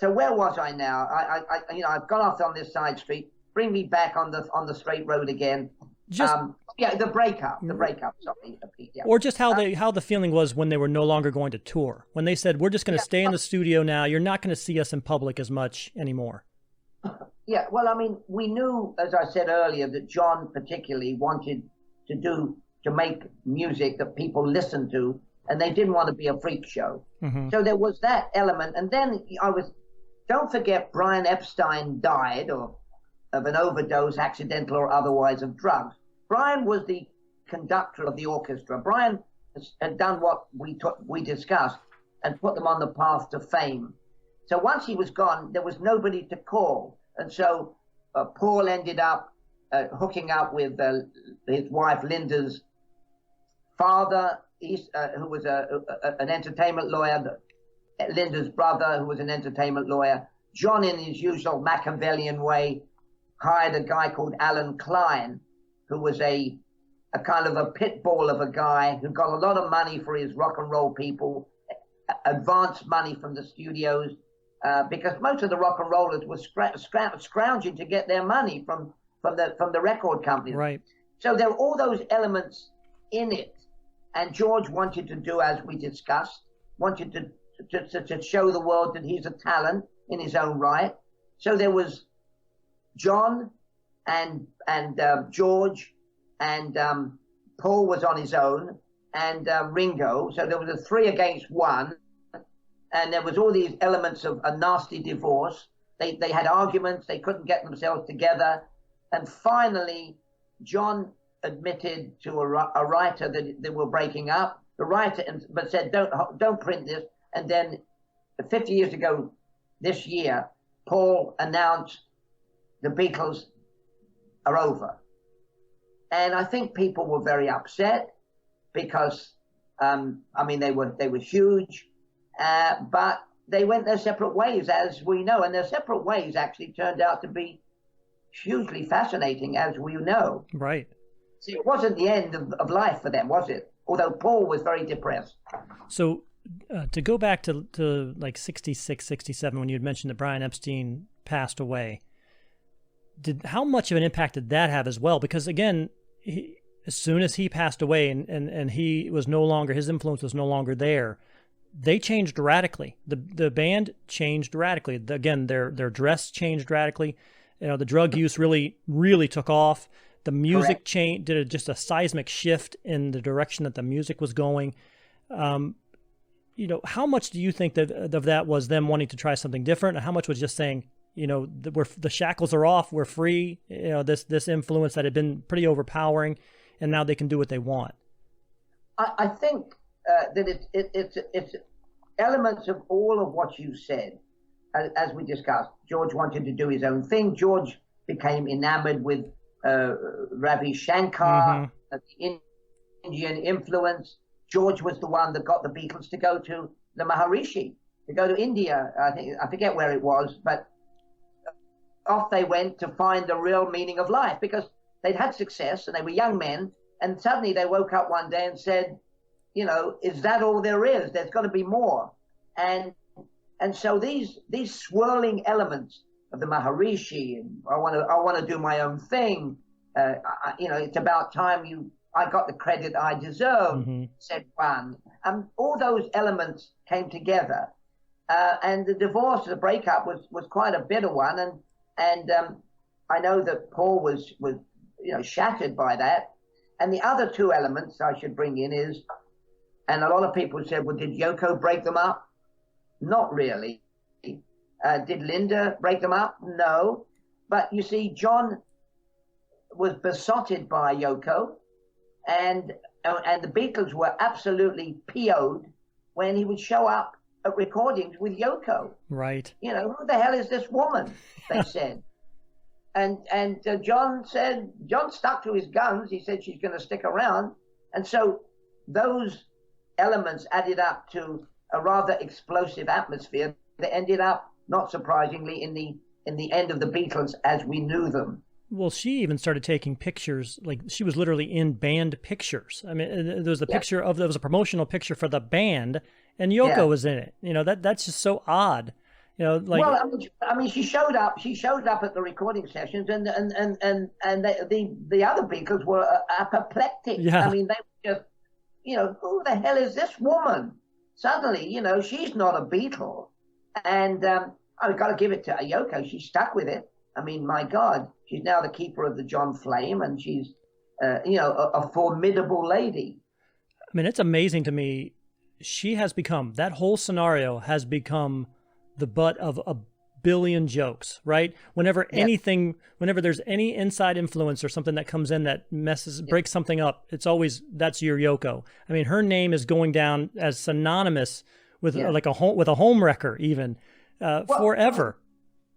where was I now? I've gone off on this side street. Bring me back on the straight road again. The breakup. Sorry, Pete. Yeah. Or just how the feeling was when they were no longer going to tour. When they said, "We're just going to stay in the studio now. You're not going to see us in public as much anymore." Yeah. Well, we knew, as I said earlier, that John particularly wanted to make music that people listened to, and they didn't want to be a freak show. Mm-hmm. So there was that element. And then don't forget, Brian Epstein died of an overdose, accidental or otherwise, of drugs. Brian was the conductor of the orchestra. Brian had done what we discussed and put them on the path to fame. So once he was gone, there was nobody to call. And so Paul ended up hooking up with his wife Linda's father, who was an entertainment lawyer, Linda's brother, who was an entertainment lawyer. John, in his usual Machiavellian way, hired a guy called Alan Klein, who was a a kind of a pit bull of a guy who got a lot of money for his rock and roll people, advanced money from the studios, because most of the rock and rollers were scrounging to get their money from the record companies. Right. So there were all those elements in it, and George wanted to do, as we discussed, wanted to show the world that he's a talent in his own right. So there was John and George and Paul was on his own, and Ringo. So there was a 3 against 1, and there was all these elements of a nasty divorce. They had arguments. They couldn't get themselves together, and finally, John admitted to a writer that they were breaking up. The writer but said, "Don't print this." And then, 50 years ago, this year, Paul announced the Beatles are over. And I think people were very upset because, they were huge, but they went their separate ways, as we know. And their separate ways actually turned out to be hugely fascinating, as we know. Right. See, it wasn't the end of life for them, was it? Although Paul was very depressed. So to go back to like 66, 67, when you had mentioned that Brian Epstein passed away, how much of an impact did that have as well? Because again, as soon as he passed away and he was no longer, his influence was no longer there, they changed radically. The band changed radically. Again, their dress changed radically. The drug use really, really took off. The music did just a seismic shift in the direction that the music was going. How much do you think that of that was them wanting to try something different, and how much was just saying, the shackles are off, we're free, this influence that had been pretty overpowering, and now they can do what they want? I think that it's elements of all of what you said, as we discussed. George wanted to do his own thing. George became enamored with Ravi Shankar, the Indian influence. George was the one that got the Beatles to go to the Maharishi, to go to India. I forget where it was, but off they went to find the real meaning of life, because they'd had success and they were young men, and suddenly they woke up one day and said, is that all there is? There's got to be more. And so these swirling elements of the Maharishi, and I want to do my own thing. It's about time I got the credit I deserve, said one. All those elements came together, and the divorce, the breakup was quite a bitter one, and I know that Paul was shattered by that. And the other 2 elements I should bring in is, and a lot of people said, well, did Yoko break them up? Not really. Did Linda break them up? No. But you see, John was besotted by Yoko, and the Beatles were absolutely PO'd when he would show up at recordings with Yoko. Right. Who the hell is this woman? They said. And John stuck to his guns. He said she's going to stick around. And so those elements added up to a rather explosive atmosphere that ended up, not surprisingly, in the end of the Beatles as we knew them. Well, she even started taking pictures, like she was literally in band pictures. I mean, there was there was a promotional picture for the band, and Yoko was in it. That's just so odd. Well, she showed up. She showed up at the recording sessions, and the other Beatles were apoplectic. Yeah. They were just, who the hell is this woman? Suddenly, she's not a Beatle, and I've got to give it to Yoko. She stuck with it. My God, she's now the keeper of the John Flame, and she's, a formidable lady. It's amazing to me. She has become, that whole scenario has become the butt of a billion jokes, right? Whenever there's any inside influence or something that comes in that breaks something up, it's always, that's your Yoko. Her name is going down as synonymous with like a home wrecker, even forever.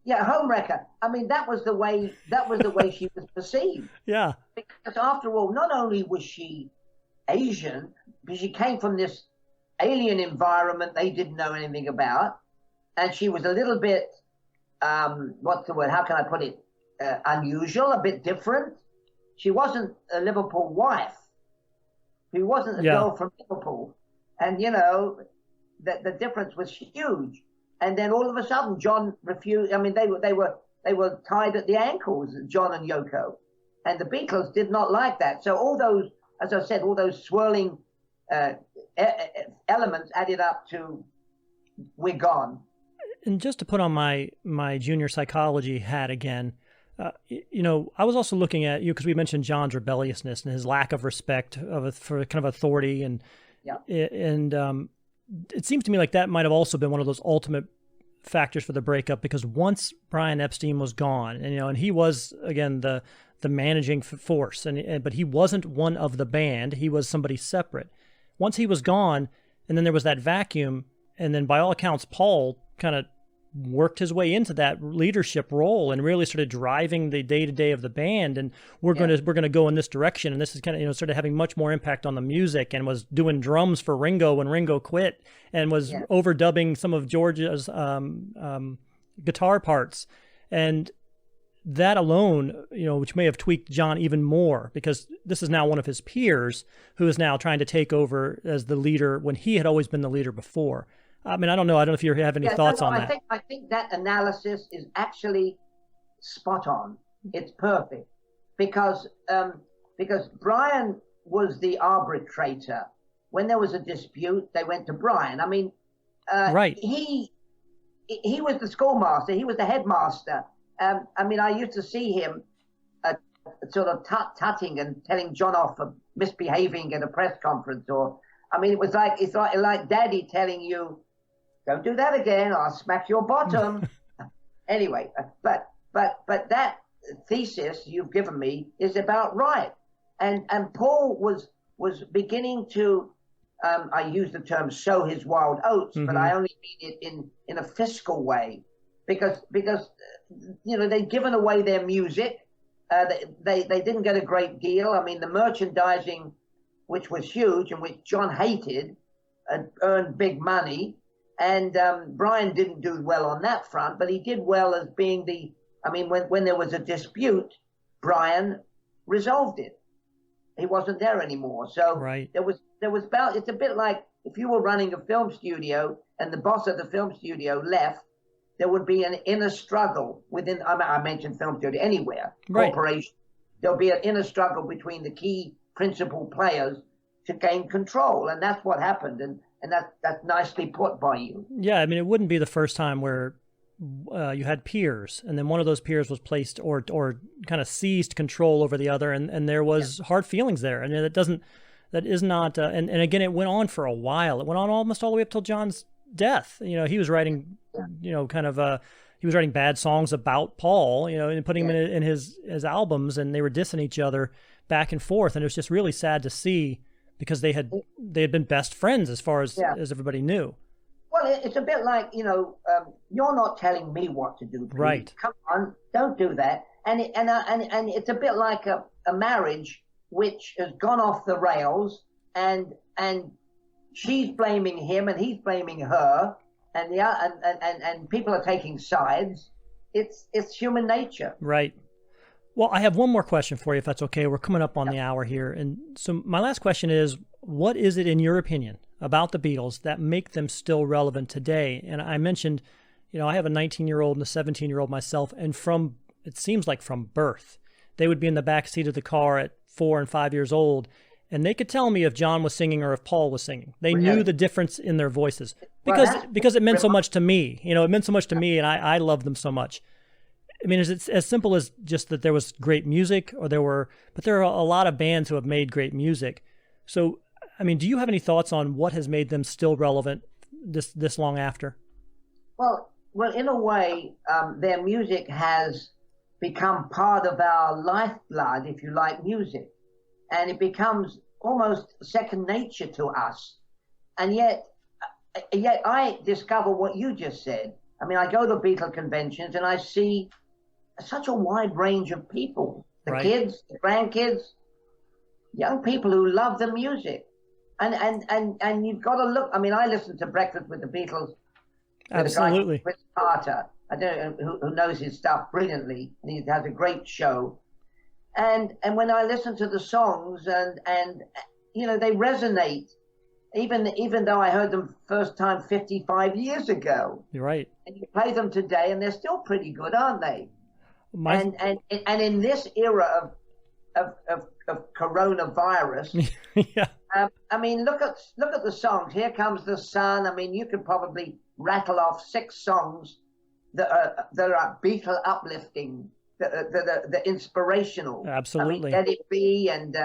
Yeah, homewrecker. That was the way she was perceived. Yeah. Because after all, not only was she Asian, but she came from this alien environment they didn't know anything about, and she was a little bit, what's the word? How can I put it? Unusual, a bit different. She wasn't a Liverpool wife. who wasn't a girl from Liverpool. And, you know, the difference was huge. And then all of a sudden, John refused. I mean, they were tied at the ankles, John and Yoko. And the Beatles did not like that. So all those, as I said, all those swirling elements added up to "We're Gone." And just to put on my junior psychology hat again, you know, I was also looking at you because we mentioned John's rebelliousness and his lack of respect for kind of authority, and it seems to me like that might have also been one of those ultimate factors for the breakup, because once Brian Epstein was gone, and you know, and he was again the managing force, but he wasn't one of the band; he was somebody separate. Once he was gone, and then there was that vacuum, and then by all accounts, Paul kind of worked his way into that leadership role and really started driving the day-to-day of the band, and we're going to go in this direction, and this is kind of, you know, sort of having much more impact on the music, and was doing drums for Ringo when Ringo quit, and was overdubbing some of George's guitar parts, and that alone, you know, which may have tweaked John even more, because this is now one of his peers who is now trying to take over as the leader when he had always been the leader before. I mean, I don't know if you have any thoughts on that. I think that analysis is actually spot on. It's perfect because Brian was the arbitrator. When there was a dispute, they went to Brian. I mean, right. He was the schoolmaster. He was the headmaster. I mean, I used to see him sort of tutting and telling John off for misbehaving at a press conference, or I mean, it's like Daddy telling you, "Don't do that again, I'll smack your bottom." Anyway, but that thesis you've given me is about right. And Paul was beginning to, I use the term sow his wild oats, but I only mean it in a fiscal way, because you know, they'd given away their music. They didn't get a great deal. I mean, the merchandising, which was huge and which John hated, earned big money. And Brian didn't do well on that front, but he did well as being when there was a dispute, Brian resolved it. He wasn't there anymore. So there was it's a bit like if you were running a film studio and the boss of the film studio left, there would be an inner struggle within, I mentioned film studio, anywhere, corporation. There'll be an inner struggle between the key principal players to gain control. And that's what happened. And that's nicely put by you. Yeah, I mean, it wouldn't be the first time where you had peers, and then one of those peers was placed or kind of seized control over the other, and there was hard feelings there. And that is not, and again, it went on for a while. It went on almost all the way up till John's death. You know, he was writing, you know, he was writing bad songs about Paul, you know, and putting him in his albums, and they were dissing each other back and forth. And it was just really sad to see, because they had been best friends as far as everybody knew. Well, it's a bit like, you know, you're not telling me what to do, Pete. Right? Come on, don't do that. And it's a bit like a marriage which has gone off the rails, and she's blaming him and he's blaming her, and people are taking sides. It's human nature. Right. Well, I have one more question for you, if that's okay. We're coming up on the hour here. And so my last question is, what is it, in your opinion, about the Beatles that make them still relevant today? And I mentioned, you know, I have a 19-year-old and a 17-year-old myself, and it seems like from birth, they would be in the back seat of the car at 4 and 5 years old, and they could tell me if John was singing or if Paul was singing. They knew the difference in their voices because it meant so much to me. You know, it meant so much to me, and I loved them so much. I mean, is it as simple as just that there was great music, but there are a lot of bands who have made great music. So, I mean, do you have any thoughts on what has made them still relevant this long after? Well, in a way, their music has become part of our lifeblood, if you like music, and it becomes almost second nature to us. And yet I discover what you just said. I mean, I go to Beatle conventions and I see such a wide range of people, the kids, the grandkids, young people who love the music. And you've got to look. I mean, I listened to Breakfast with the Beatles. Absolutely. With Chris Carter, I don't know, who knows his stuff brilliantly, and he has a great show. And when I listen to the songs, and they resonate, even though I heard them first time 55 years ago. You're right. And you play them today, and they're still pretty good, aren't they? And in this era of coronavirus, yeah. I mean, look at the songs. Here Comes the Sun. I mean, you could probably rattle off 6 songs that are Beatle uplifting, that are inspirational. Absolutely. I mean, Let It Be and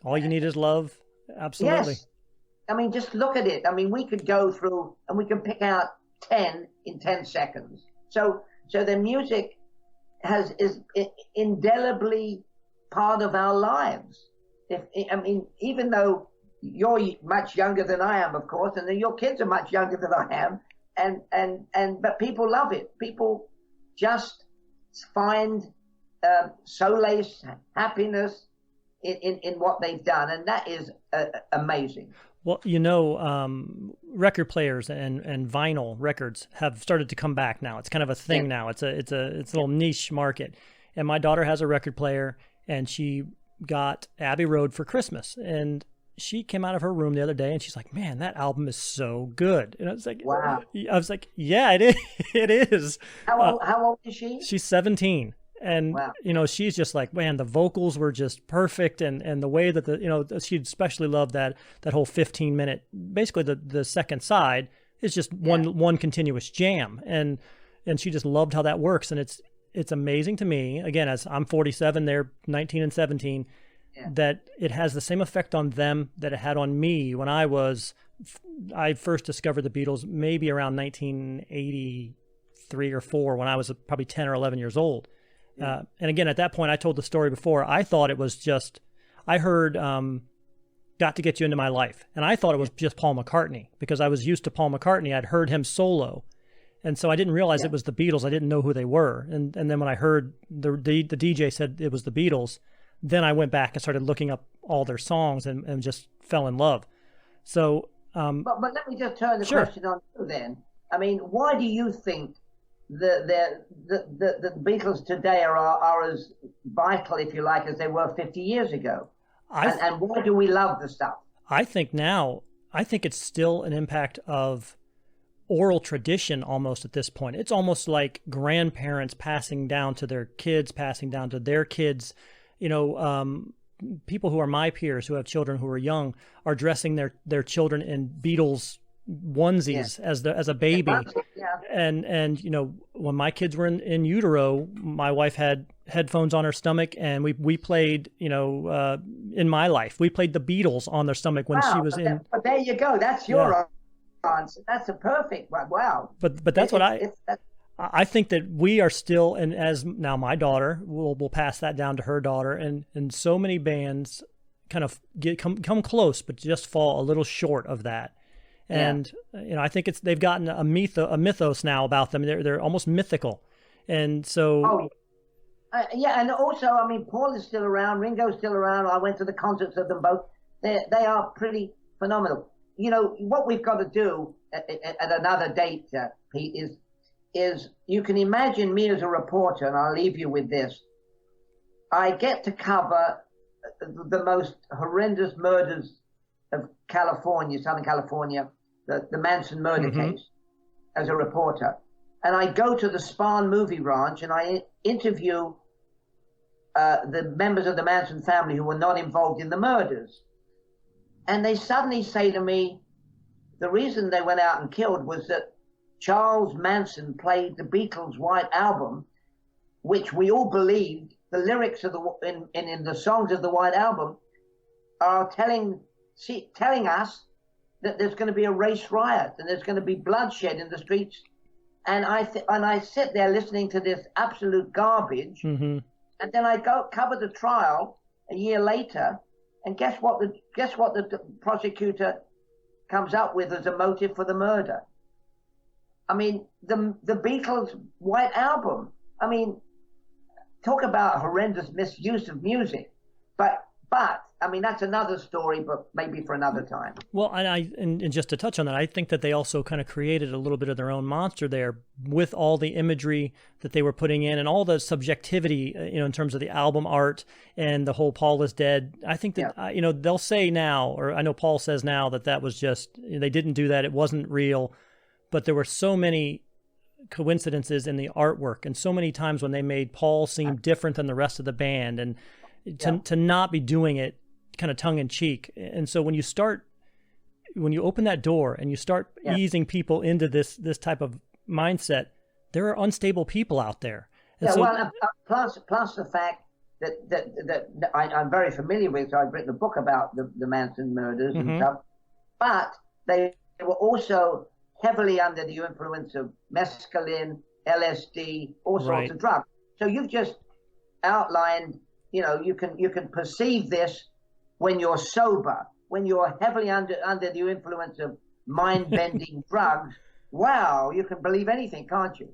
All You Need Is Love. Absolutely. Yes. I mean, just look at it. I mean, we could go through and we can pick out 10 in 10 seconds. So the music is indelibly part of our lives. Even though you're much younger than I am, of course, and your kids are much younger than I am, but people love it. People just find solace, happiness in what they've done, and that is amazing. Well, record players and vinyl records have started to come back now. It's kind of a thing now. It's a little niche market. And my daughter has a record player, and she got Abbey Road for Christmas. And she came out of her room the other day, and she's like, "Man, that album is so good." And I was like, "Wow!" I was like, "Yeah, it is. It is." How old is she? She's 17. And, wow. She's just like, man, the vocals were just perfect. And the way that she especially loved that whole 15-minute, basically the second side is just one continuous jam. And she just loved how that works. And it's amazing to me, again, as I'm 47, they're 19 and 17, that it has the same effect on them that it had on me when I first discovered the Beatles, maybe around 1983 or 4, when I was probably 10 or 11 years old. And again, at that point, I told the story before, I thought it was I heard Got to Get You Into My Life, and I thought it was just Paul McCartney, because I was used to Paul McCartney. I'd heard him solo, and so I didn't realize it was the Beatles. I didn't know who they were. And then when I heard the DJ said it was the Beatles, then I went back and started looking up all their songs and just fell in love. So, but let me just turn the question on you then. I mean, why do you think the Beatles today are as vital, if you like, as they were 50 years ago? And why do we love the stuff? I think it's still an impact of oral tradition almost at this point. It's almost like grandparents passing down to their kids, passing down to their kids. People who are my peers who have children who are young are dressing their children in Beatles onesies as a baby. And when my kids were in utero, my wife had headphones on her stomach, and we played, In My Life, we played the Beatles on their stomach when she was in. But there you go. That's your answer. That's a perfect. Wow. But that's I think that we are still, and as now my daughter will pass that down to her daughter, and so many bands kind of come close, but just fall a little short of that. And I think they've gotten a mythos now about them. They're almost mythical, and so. And also, I mean, Paul is still around, Ringo's still around. I went to the concerts of them both. They are pretty phenomenal. What we've got to do at another date, Pete, is you can imagine me as a reporter, and I'll leave you with this. I get to cover the most horrendous murders of California, Southern California, the Manson murder case, as a reporter. And I go to the Spahn movie ranch and I interview the members of the Manson family who were not involved in the murders. And they suddenly say to me, the reason they went out and killed was that Charles Manson played the Beatles' White Album, which we all believed the lyrics of in the songs of the White Album are telling us that there's going to be a race riot and there's going to be bloodshed in the streets. And I sit there listening to this absolute garbage, and then I go cover the trial a year later, and guess what the prosecutor comes up with as a motive for the murder? I mean, the Beatles' White Album. I mean, talk about horrendous misuse of music. But I mean, that's another story, but maybe for another time. Well, and just to touch on that, I think that they also kind of created a little bit of their own monster there with all the imagery that they were putting in and all the subjectivity, in terms of the album art and the whole Paul is dead. I think that, they'll say now, or I know Paul says now that was just, they didn't do that. It wasn't real, but there were so many coincidences in the artwork and so many times when they made Paul seem different than the rest of the band, and to not be doing it kind of tongue in cheek. And so when you open that door and you start easing people into this type of mindset, there are unstable people out there. And plus the fact that I'm very familiar with, so I've written a book about the Manson murders and stuff, but they were also heavily under the influence of mescaline, LSD, all sorts of drugs. So you've just outlined, you can perceive this when you're sober, when you're heavily under the influence of mind-bending drugs. Wow, you can believe anything, can't you?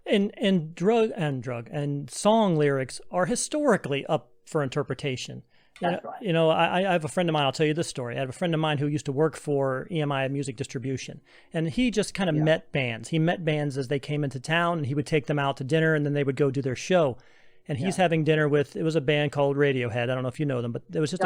And drug and song lyrics are historically up for interpretation. That's right. I have a friend of mine, I'll tell you this story. I have a friend of mine who used to work for EMI Music Distribution, and he just kind of met bands. He met bands as they came into town, and he would take them out to dinner, and then they would go do their show. And he's having dinner with, it was a band called Radiohead. I don't know if you know them, but it was just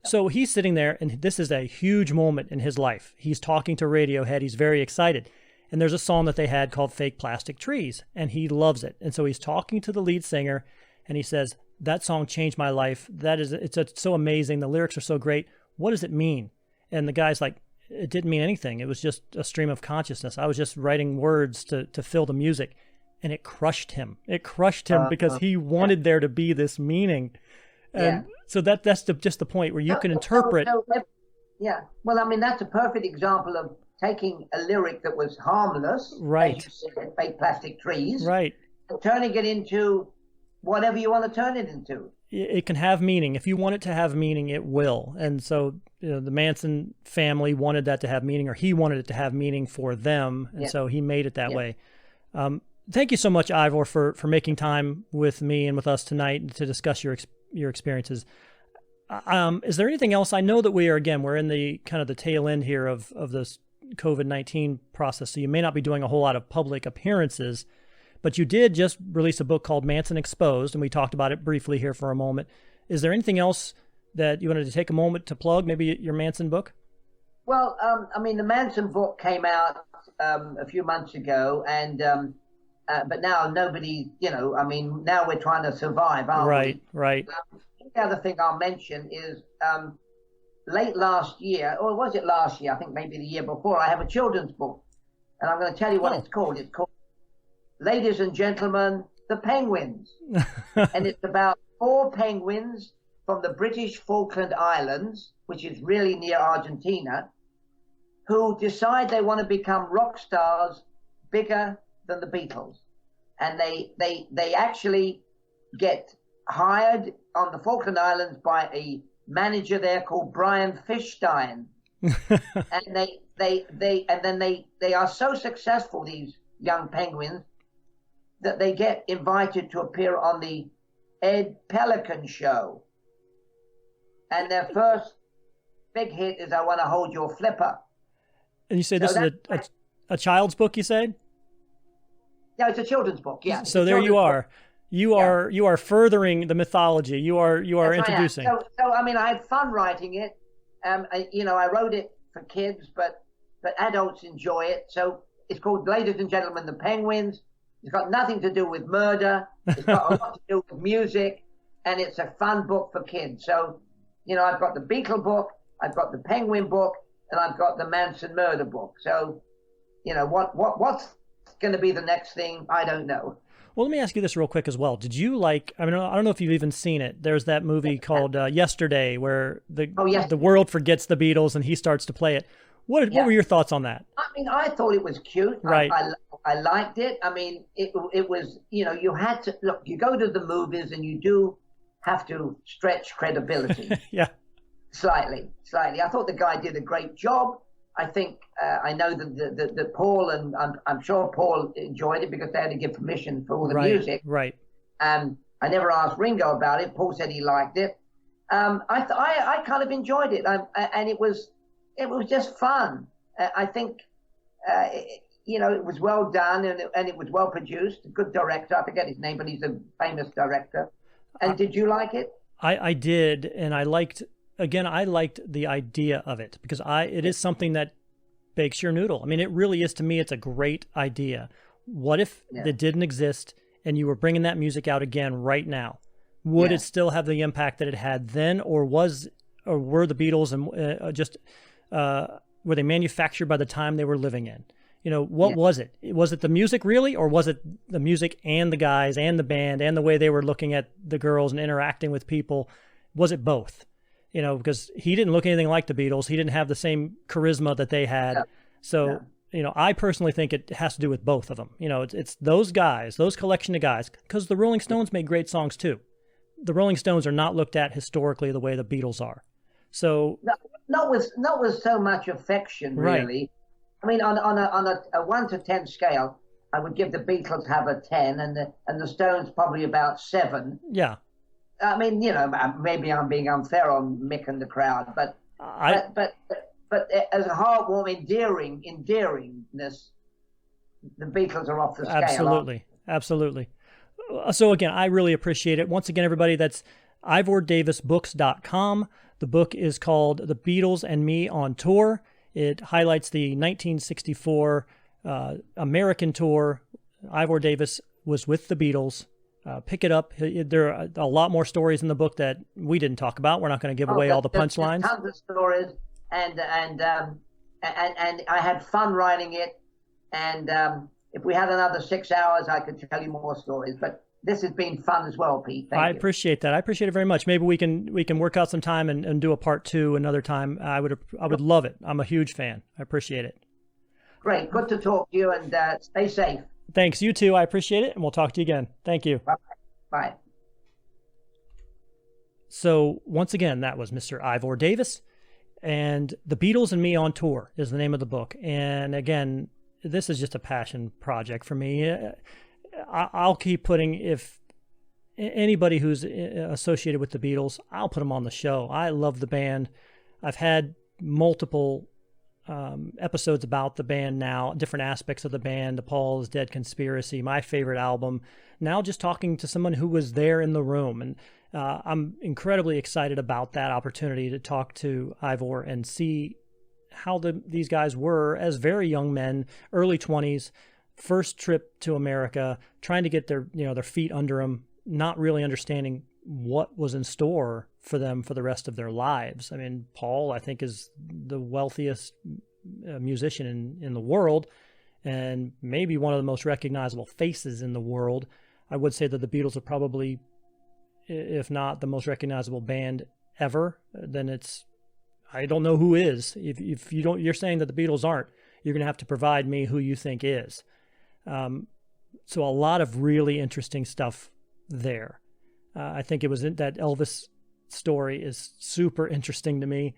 So he's sitting there, and this is a huge moment in his life. He's talking to Radiohead. He's very excited. And there's a song that they had called Fake Plastic Trees, and he loves it. And so he's talking to the lead singer, and he says, that song changed my life. It's so amazing. The lyrics are so great. What does it mean? And the guy's like, it didn't mean anything. It was just a stream of consciousness. I was just writing words to fill the music. And it crushed him. It crushed him because he wanted there to be this meaning. And so that's just the point where you can interpret. Well, I mean, that's a perfect example of taking a lyric that was harmless, right? As you said, fake plastic trees, right? And turning it into whatever you want to turn it into. It can have meaning. If you want it to have meaning, it will. And so the Manson family wanted that to have meaning, or he wanted it to have meaning for them. And so he made it that way. Thank you so much, Ivor, for making time with me and with us tonight to discuss your experiences. Is there anything else? I know that we're in the kind of the tail end here of this COVID-19 process, so you may not be doing a whole lot of public appearances, but you did just release a book called Manson Exposed, and we talked about it briefly here for a moment. Is there anything else that you wanted to take a moment to plug, maybe your Manson book? Well, I mean, the Manson book came out a few months ago, and but now nobody, now we're trying to survive, aren't we? Right. The other thing I'll mention is late last year, or was it last year? I think maybe the year before, I have a children's book. And I'm going to tell you what it's called. It's called Ladies and Gentlemen, the Penguins. And it's about 4 penguins from the British Falkland Islands, which is really near Argentina, who decide they want to become rock stars bigger than the Beatles. And they actually get hired on the Falkland Islands by a manager there called Brian Fishstein. And they are so successful, these young penguins, that they get invited to appear on the Ed Pelican show. And their first big hit is I Want to Hold Your Flipper. And you say this is a child's book, you said? Yeah, it's a children's book. Yeah. So there you are. Book. You are furthering the mythology. You are introducing. So I mean, I had fun writing it. I wrote it for kids, but adults enjoy it. So it's called Ladies and Gentlemen, the Penguins. It's got nothing to do with murder. It's got a lot to do with music, and it's a fun book for kids. So, I've got the Beatle book, I've got the Penguin book, and I've got the Manson murder book. So, what's going to be the next thing? I don't know. Well, let me ask you this real quick as well. Did you I don't know if you've even seen it. There's that movie called Yesterday where the world forgets the Beatles and he starts to play it. What were your thoughts on that? I mean, I thought it was cute. Right. I liked it. I mean, it was, you had to, look, you go to the movies and you do have to stretch credibility. Yeah. Slightly. I thought the guy did a great job. I think, I know that Paul, and I'm sure Paul enjoyed it because they had to give permission for all the music. Right. I never asked Ringo about it. Paul said he liked it. I kind of enjoyed it, and it was just fun. I think it was well done, and it was well produced. A good director, I forget his name, but he's a famous director. And did you like it? I did, and I liked the idea of it, because it is something that bakes your noodle. I mean, it really is, to me, it's a great idea. What if it didn't exist and you were bringing that music out again right now? Would it still have the impact that it had then, or were the Beatles and were they manufactured by the time they were living in? What was it? Was it the music really, or was it the music and the guys and the band and the way they were looking at the girls and interacting with people? Was it both? Because he didn't look anything like the Beatles. He didn't have the same charisma that they had. Yeah. So, I personally think it has to do with both of them. It's those guys, those collection of guys, because the Rolling Stones made great songs too. The Rolling Stones are not looked at historically the way the Beatles are. So not with so much affection, really. Right. I mean, on a 1 to 10 scale, I would give the Beatles have a 10, and the Stones probably about 7. Yeah. I mean, maybe I'm being unfair on Mick and the crowd, but as a heartwarming, endearingness, the Beatles are off the scale. Absolutely. So again, I really appreciate it. Once again, everybody, that's IvorDavisBooks.com. The book is called The Beatles and Me on Tour. It highlights the 1964 American tour. Ivor Davis was with the Beatles. Pick it up. There are a lot more stories in the book that we didn't talk about. We're not going to give away all the punchlines. Tons of stories, and I had fun writing it. And if we had another 6 hours, I could tell you more stories. But this has been fun as well, Pete. Thank you. I appreciate that. I appreciate it very much. Maybe we can work out some time and do a part 2 another time. I would love it. I'm a huge fan. I appreciate it. Great. Good to talk to you, and stay safe. Thanks. You too. I appreciate it, and we'll talk to you again. Thank you. Bye. So once again, that was Mr. Ivor Davis, and The Beatles and Me on Tour is the name of the book. And again, this is just a passion project for me. I'll keep putting, if anybody who's associated with the Beatles, I'll put them on the show. I love the band. I've had multiple episodes about the band now, different aspects of the band, the Paul is Dead Conspiracy, my favorite album. Now just talking to someone who was there in the room. And I'm incredibly excited about that opportunity to talk to Ivor and see how these guys were as very young men, early 20s, first trip to America, trying to get their feet under them, not really understanding what was in store for them for the rest of their lives. I mean, Paul, I think, is the wealthiest musician in the world, and maybe one of the most recognizable faces in the world. I would say that the Beatles are probably, if not the most recognizable band ever, then I don't know who is. If you're saying that the Beatles aren't, you're going to have to provide me who you think is. So a lot of really interesting stuff there. I think it was that Elvis story is super interesting to me,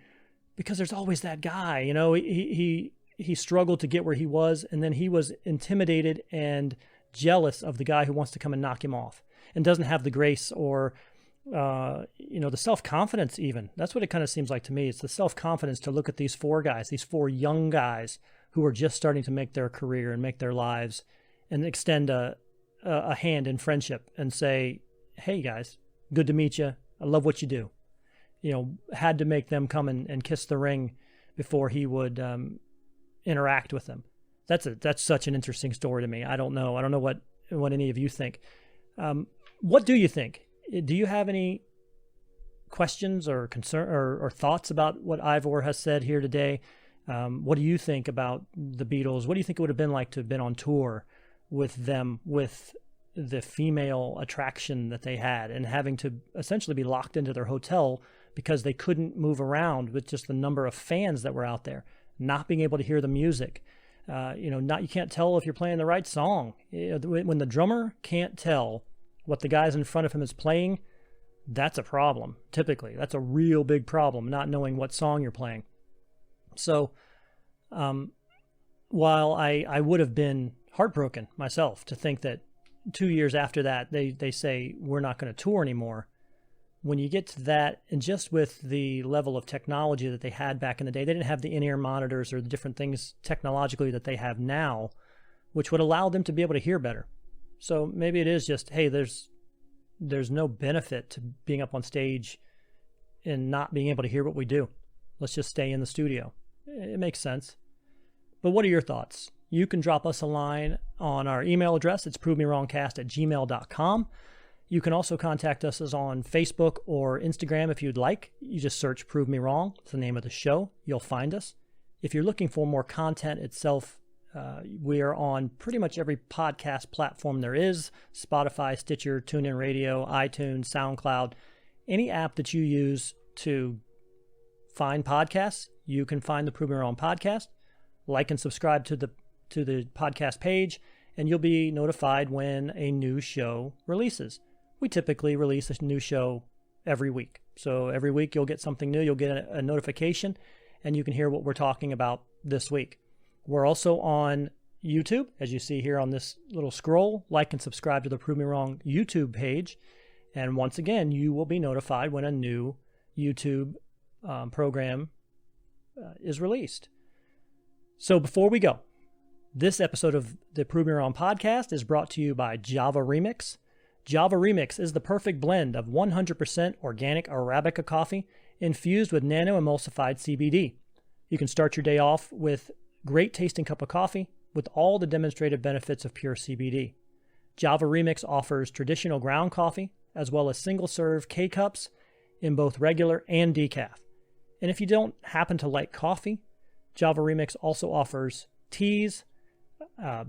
because there's always that guy, he struggled to get where he was, and then he was intimidated and jealous of the guy who wants to come and knock him off, and doesn't have the grace or the self-confidence even. That's what it kind of seems like to me. It's the self-confidence to look at these 4 guys, these 4 young guys who are just starting to make their career and make their lives, and extend a hand in friendship and say, hey guys, good to meet you. I love what you do. Had to make them come and kiss the ring before he would interact with them. That's such an interesting story to me. I don't know what any of you think. What do you think? Do you have any questions or concern or thoughts about what Ivor has said here today? What do you think about the Beatles? What do you think it would have been like to have been on tour with them, with the female attraction that they had, and having to essentially be locked into their hotel because they couldn't move around with just the number of fans that were out there, not being able to hear the music? You can't tell if you're playing the right song. When the drummer can't tell what the guys in front of him is playing, that's a problem. Typically, that's a real big problem, not knowing what song you're playing. So, while I would have been heartbroken myself to think that 2 years after that, they say, we're not going to tour anymore. when you get to that, and just with the level of technology that they had back in the day, they didn't have the in-ear monitors or the different things technologically that they have now, which would allow them to be able to hear better. So maybe it is just, hey, there's no benefit to being up on stage and not being able to hear what we do. Let's just stay in the studio. It makes sense. But what are your thoughts? You can drop us a line on our email address. It's provemerongcast@gmail.com. You can also contact us on Facebook or Instagram if you'd like. You just search Prove Me Wrong. It's the name of the show. You'll find us. If you're looking for more content itself, we are on pretty much every podcast platform there is: Spotify, Stitcher, Tunein Radio, iTunes, SoundCloud. Any app that you use to find podcasts, you can find the Prove Me Wrong podcast. Like and subscribe to the podcast page, and you'll be notified when a new show releases. We typically release a new show every week. So every week you'll get something new. You'll get a notification, and you can hear what we're talking about this week. We're also on YouTube, as you see here on this little scroll. Like and subscribe to the Prove Me Wrong YouTube page. And once again, you will be notified when a new YouTube program is released. So before we go, this episode of the Prove Me Wrong podcast is brought to you by Javaremix. Javaremix is the perfect blend of 100% organic Arabica coffee infused with nano-emulsified CBD. You can start your day off with great tasting cup of coffee with all the demonstrated benefits of pure CBD. Javaremix offers traditional ground coffee as well as single-serve K-cups in both regular and decaf. And if you don't happen to like coffee, Javaremix also offers teas,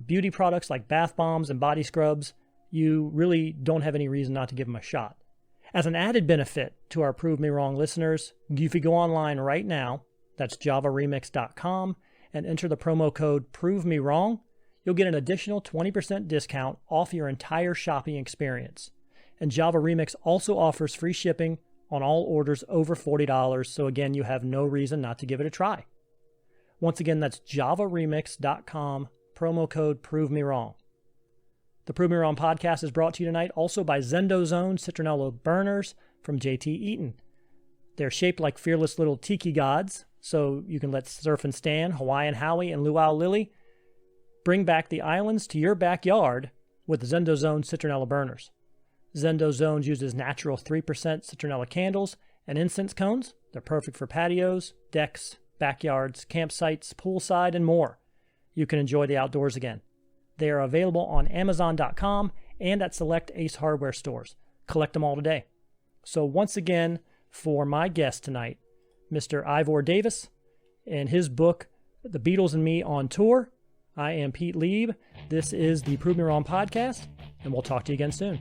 beauty products like bath bombs and body scrubs. You really don't have any reason not to give them a shot. As an added benefit to our Prove Me Wrong listeners, if you go online right now, that's javaremix.com, and enter the promo code Prove Me Wrong, you'll get an additional 20% discount off your entire shopping experience. And Javaremix also offers free shipping on all orders over $40, so again, you have no reason not to give it a try. Once again, that's javaremix.com, promo code Prove Me Wrong. The Prove Me Wrong podcast is brought to you tonight also by ZendoZones citronella burners from JT Eaton. They're shaped like fearless little tiki gods, so you can let Surf and Stan, Hawaiian Howie, and Luau Lily bring back the islands to your backyard with ZendoZones citronella burners. ZendoZones uses natural 3% citronella candles and incense cones. They're perfect for patios, decks, backyards, campsites, poolside, and more. You can enjoy the outdoors again. They are available on Amazon.com and at select Ace Hardware stores. Collect them all today. So once again, for my guest tonight, Mr. Ivor Davis, and his book, The Beatles and Me on Tour. I am Pete Lieb. This is the Prove Me Wrong podcast, and we'll talk to you again soon.